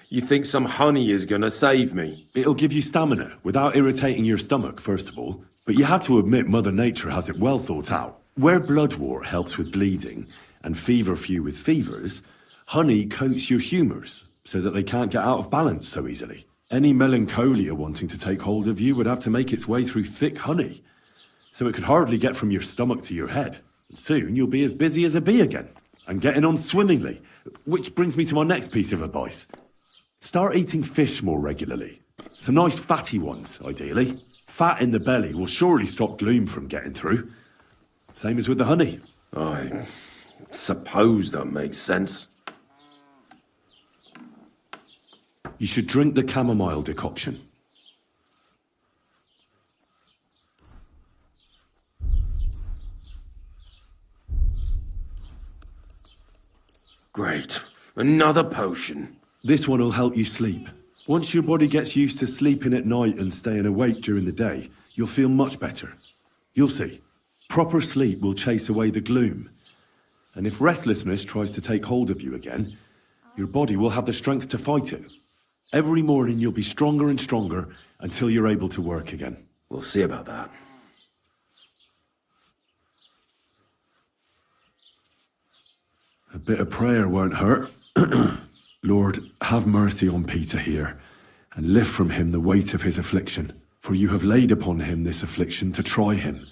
You think some honey is gonna save me? It'll give you stamina without irritating your stomach, first of all. But you have to admit Mother Nature has it well thought out. Where bloodwort helps with bleeding and feverfew with fevers, honey coats your humours so that they can't get out of balance so easily. Any melancholia wanting to take hold of you would have to make its way through thick honey, so it could hardly get from your stomach to your head. And soon you'll be as busy as a bee again, and getting on swimmingly. Which brings me to my next piece of advice. Start eating fish more regularly. Some nice fatty ones, ideally. Fat in the belly will surely stop gloom from getting through. Same as with the honey. I suppose that makes sense. You should drink the chamomile decoction. Great. Another potion. This one will help you sleep. Once your body gets used to sleeping at night and staying awake during the day, you'll feel much better. You'll see. Proper sleep will chase away the gloom. And if restlessness tries to take hold of you again, your body will have the strength to fight it. Every morning you'll be stronger and stronger until you're able to work again. We'll see about that. A bit of prayer won't hurt. Lord, have mercy on Peter here, and lift from him the weight of his affliction. For you have laid upon him this affliction to try him.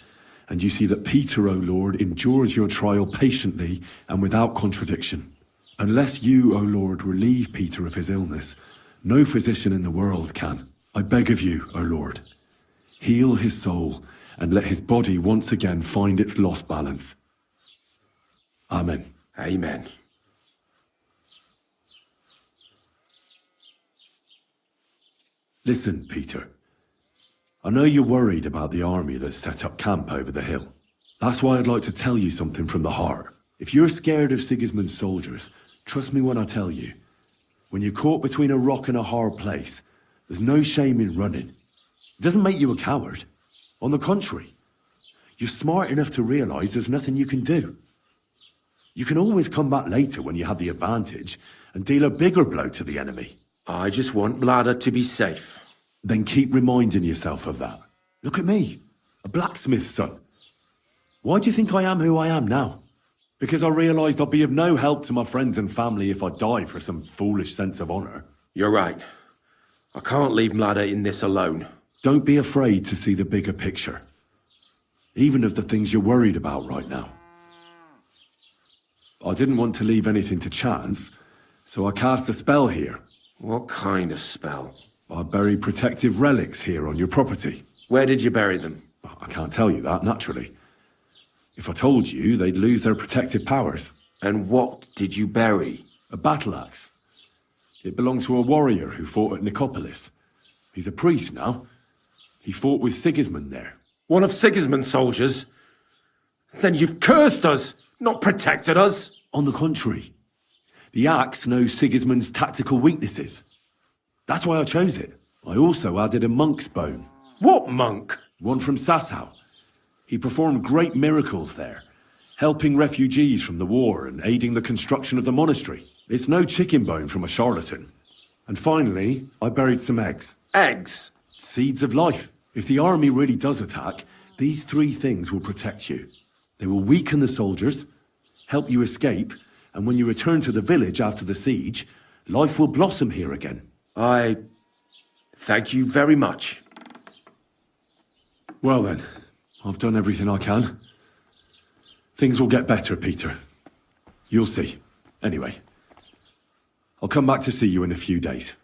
And you see that Peter, O Lord, endures your trial patiently and without contradiction. Unless you, O Lord, relieve Peter of his illness, no physician in the world can. I beg of you, O Lord, heal his soul and let his body once again find its lost balance. Amen. Amen. Listen, Peter. I know you're worried about the army that's set up camp over the hill. That's why I'd like to tell you something from the heart. If you're scared of Sigismund's soldiers, trust me when I tell you. When you're caught between a rock and a hard place, there's no shame in running. It doesn't make you a coward. On the contrary, you're smart enough to realise there's nothing you can do. You can always come back later when you have the advantage and deal a bigger blow to the enemy. I just want Bladder to be safe. Then keep reminding yourself of that. Look at me, a blacksmith's son. Why do you think I am who I am now? Because I realised I'd be of no help to my friends and family if I die for some foolish sense of honour. You're right. I can't leave Bladder in this alone. Don't be afraid to see the bigger picture. Even of the things you're worried about right now. I didn't want to leave anything to chance, so I cast a spell here. What kind of spell? I buried protective relics here on your property. Where did you bury them? I can't tell you that, naturally. If I told you, they'd lose their protective powers. And what did you bury? A battle axe. It belonged to a warrior who fought at Nicopolis. He's a priest now. He fought with Sigismund there. One of Sigismund's soldiers? Then you've cursed us, not protected us. On the contrary. The axe knows Sigismund's tactical weaknesses. That's why I chose it. I also added a monk's bone. What monk? One from Sassau. He performed great miracles there, helping refugees from the war and aiding the construction of the monastery. It's no chicken bone from a charlatan. And finally, I buried some eggs. Eggs? Seeds of life. If the army really does attack, these 3 things will protect you. They will weaken the soldiers, help you escape, and when you return to the village after the siege, life will blossom here again. I thank you very much. Well then, I've done everything I can. Things will get better, Peter. You'll see. Anyway, I'll come back to see you in a few days.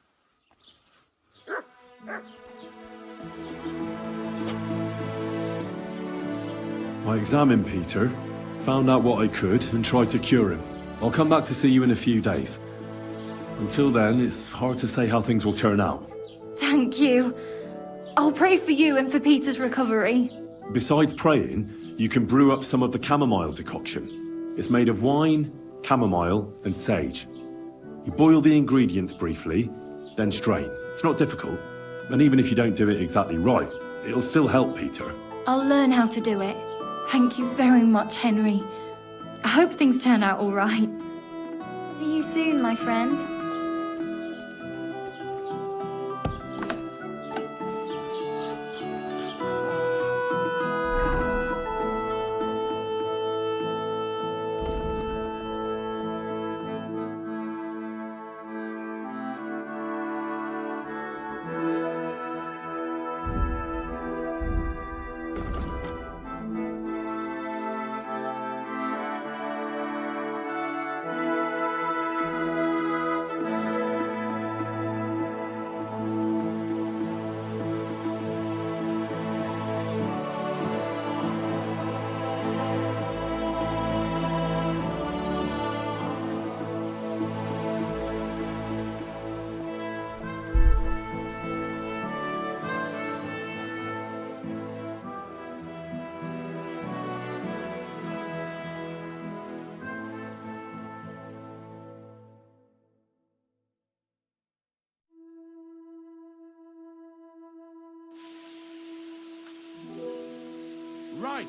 I examined Peter, found out what I could, and tried to cure him. I'll come back to see you in a few days. Until then, it's hard to say how things will turn out. Thank you. I'll pray for you and for Peter's recovery. Besides praying, you can brew up some of the chamomile decoction. It's made of wine, chamomile, and sage. You boil the ingredients briefly, then strain. It's not difficult, and even if you don't do it exactly right, it'll still help Peter. I'll learn how to do it. Thank you very much, Henry. I hope things turn out all right. See you soon, my friend. Right.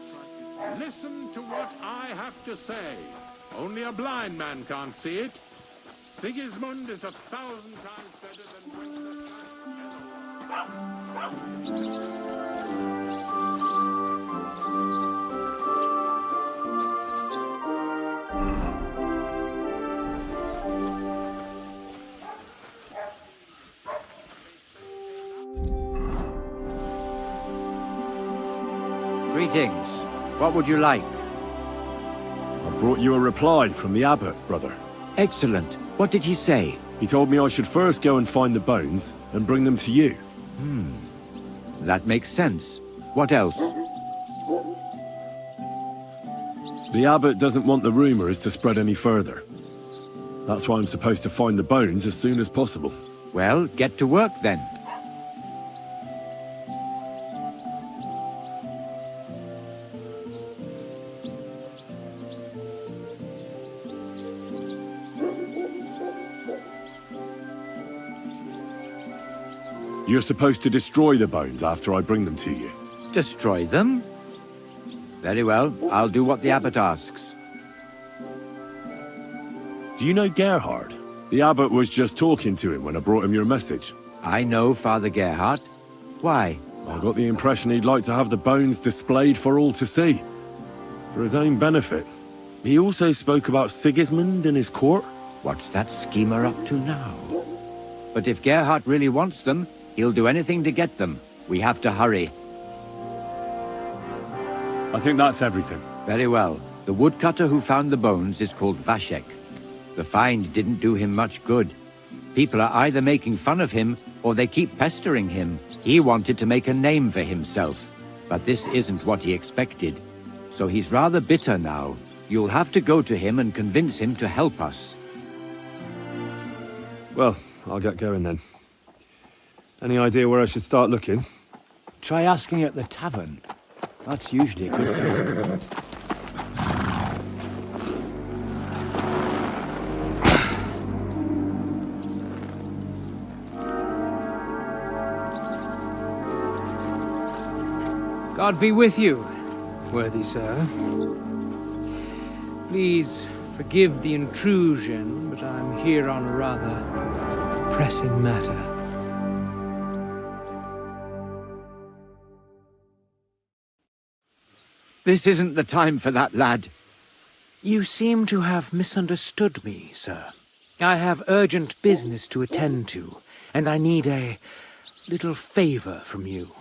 Listen to what I have to say. Only a blind man can't see it. Sigismund is 1,000 times better than... Greetings. What would you like? I brought you a reply from the abbot, brother. Excellent. What did he say? He told me I should first go and find the bones and bring them to you. That makes sense. What else? The abbot doesn't want the rumors to spread any further. That's why I'm supposed to find the bones as soon as possible. Well, get to work then. You're supposed to destroy the bones after I bring them to you. Destroy them? Very well, I'll do what the abbot asks. Do you know Gerhard? The abbot was just talking to him when I brought him your message. I know Father Gerhard. Why? I got the impression he'd like to have the bones displayed for all to see. For his own benefit. He also spoke about Sigismund and his court. What's that schemer up to now? But if Gerhard really wants them, he'll do anything to get them. We have to hurry. I think that's everything. Very well. The woodcutter who found the bones is called Vashek. The find didn't do him much good. People are either making fun of him, or they keep pestering him. He wanted to make a name for himself, but this isn't what he expected. So he's rather bitter now. You'll have to go to him and convince him to help us. Well, I'll get going then. Any idea where I should start looking? Try asking at the tavern. That's usually a good place. God be with you, worthy sir. Please forgive the intrusion, but I'm here on a rather pressing matter. This isn't the time for that, lad. You seem to have misunderstood me, sir. I have urgent business to attend to, and I need a little favor from you.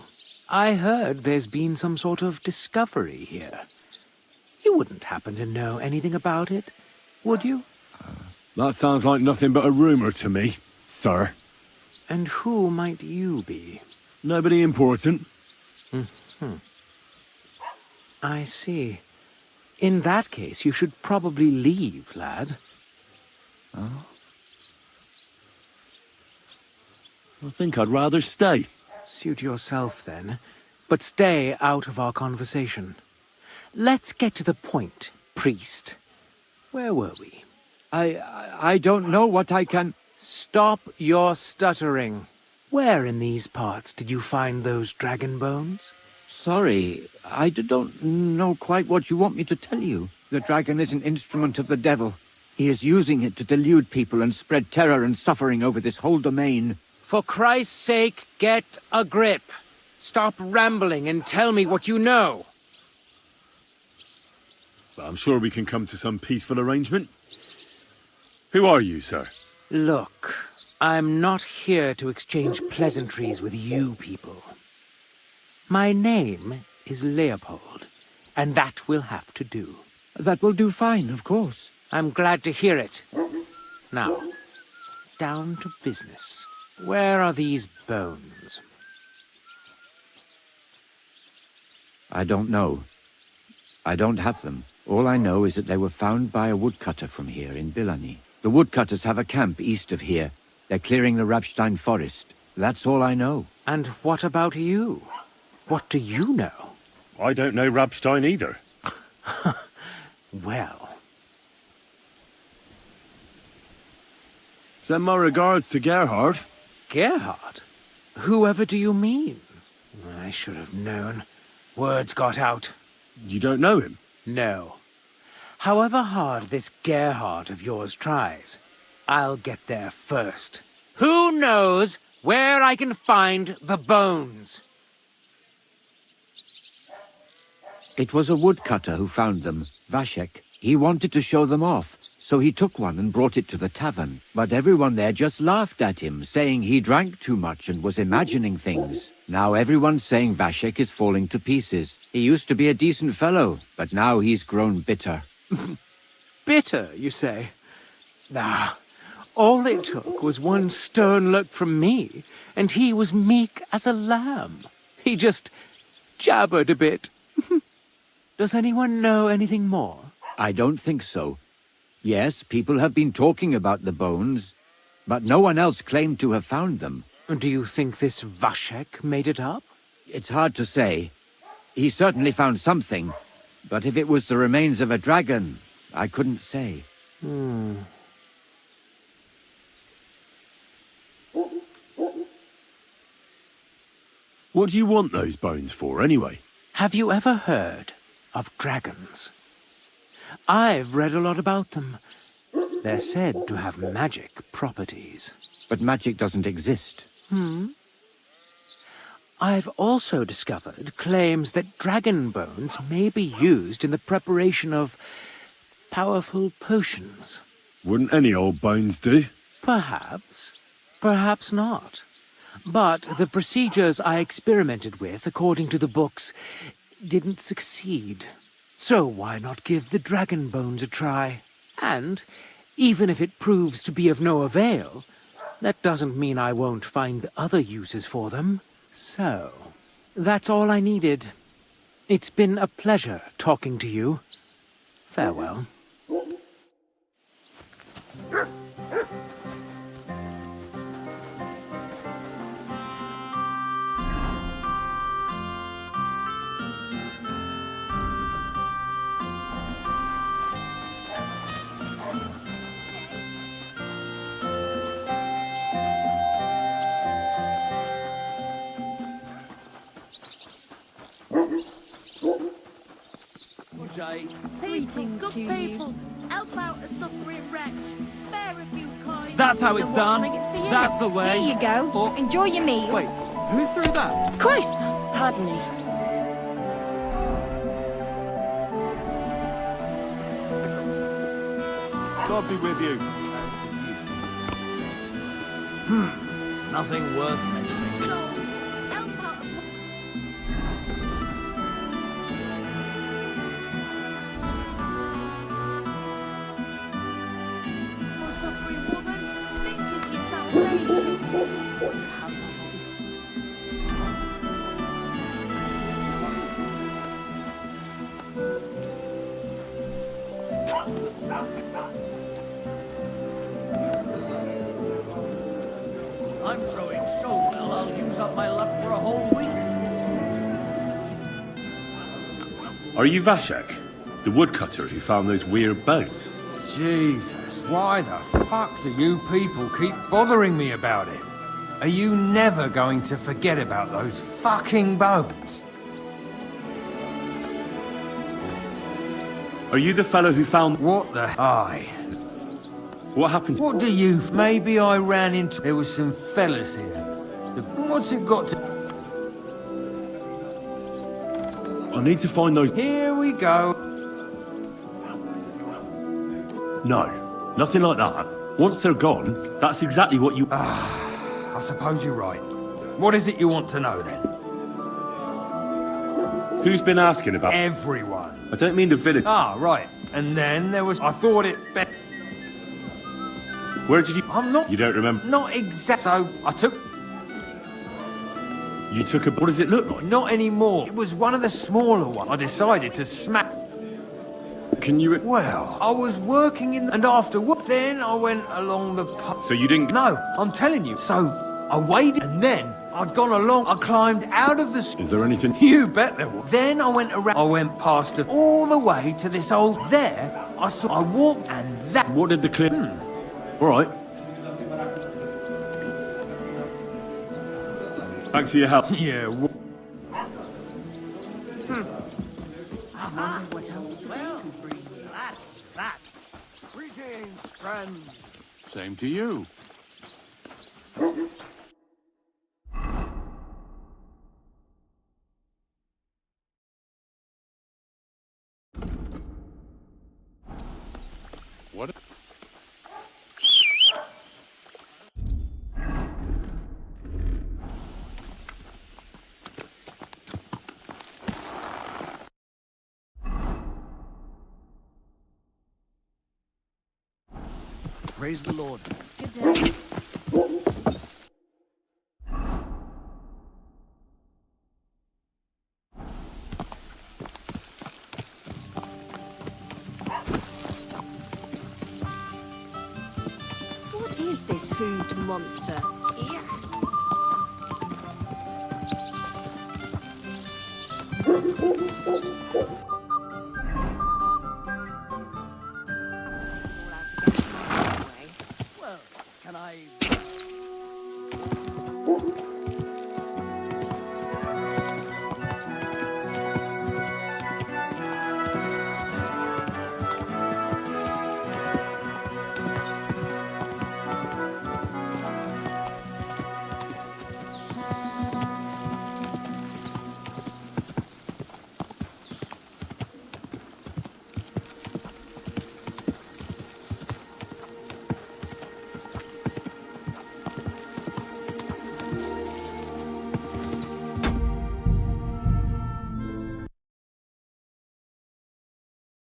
I heard there's been some sort of discovery here. You wouldn't happen to know anything about it, would you? That sounds like nothing but a rumor to me, sir. And who might you be? Nobody important. I see. In that case, you should probably leave, lad. Oh? I think I'd rather stay. Suit yourself, then. But stay out of our conversation. Let's get to the point, priest. Where were we? I don't know what I can... Stop your stuttering. Where in these parts did you find those dragon bones? Sorry, I don't know quite what you want me to tell you. The dragon is an instrument of the devil. He is using it to delude people and spread terror and suffering over this whole domain. For Christ's sake, get a grip. Stop rambling and tell me what you know. Well, I'm sure we can come to some peaceful arrangement. Who are you, sir? Look, I'm not here to exchange pleasantries with you people. My name is Leopold, and that will have to do. That will do fine, of course. I'm glad to hear it. Now, down to business. Where are these bones? I don't know. I don't have them. All I know is that they were found by a woodcutter from here in Bilani. The woodcutters have a camp east of here. They're clearing the Rabstein forest. That's all I know. And what about you? What do you know? I don't know Rabstein either. Well. Send my regards to Gerhard. Gerhard? Whoever do you mean? I should have known. Words got out. You don't know him? No. However hard this Gerhard of yours tries, I'll get there first. Who knows where I can find the bones? It was a woodcutter who found them, Vashek. He wanted to show them off, so he took one and brought it to the tavern. But everyone there just laughed at him, saying he drank too much and was imagining things. Now everyone's saying Vashek is falling to pieces. He used to be a decent fellow, but now he's grown bitter. Bitter, you say? Ah, all it took was one stern look from me, and he was meek as a lamb. He just jabbered a bit. Does anyone know anything more? I don't think so. Yes, people have been talking about the bones, but no one else claimed to have found them. Do you think this Vashek made it up? It's hard to say. He certainly found something, but if it was the remains of a dragon, I couldn't say. What do you want those bones for, anyway? Have you ever heard of dragons? I've read a lot about them. They're said to have magic properties. But magic doesn't exist. I've also discovered claims that dragon bones may be used in the preparation of powerful potions. Wouldn't any old bones do? Perhaps. Perhaps not. But the procedures I experimented with, according to the books, didn't succeed. So why not give the dragon bones a try? And, even if it proves to be of no avail, that doesn't mean I won't find other uses for them. So, that's all I needed. It's been a pleasure talking to you. Farewell. Greetings to you. Help out a suffering wretch. Spare a few coins. That's how it's done. That's the way. Here you go. Enjoy your meal. Wait, who threw that? Christ! Pardon me. God be with you. Nothing worth mentioning. I'm throwing so well, I'll use up my luck for a whole week. Are you Vashek, the woodcutter who found those weird bones? Jesus, why the fuck do you people keep bothering me about it? Are you never going to forget about those fucking bones? Are you the fellow who found... What the... Aye. What happened? What do you... Maybe I ran into... There was some fellas here. What's it got to... I need to find those... Here we go. No, nothing like that. Once they're gone, that's exactly what you... I suppose you're right. What is it you want to know, then? Who's been asking about... Everyone. I don't mean the village... Ah, right. And then there was... I thought it... Where did you... I'm not... You don't remember? Not exact... So, I took... You took a... What does it look like? Not anymore. It was one of the smaller ones. I decided to smack... Can you... Well, I was working in... And after work, then I went along the... So you didn't... No, I'm telling you. So, I waited, and then I'd gone along. I climbed out of the... Is there anything... You bet there was. Then I went around... I went past it all the way to this old... There, I saw... I walked, and that... What did the clip... All right. Thanks for your help. Yeah, What else do you bring? That's that. Greetings, friends. Same to you. What? Praise the Lord. Good day. What is this hooved monster?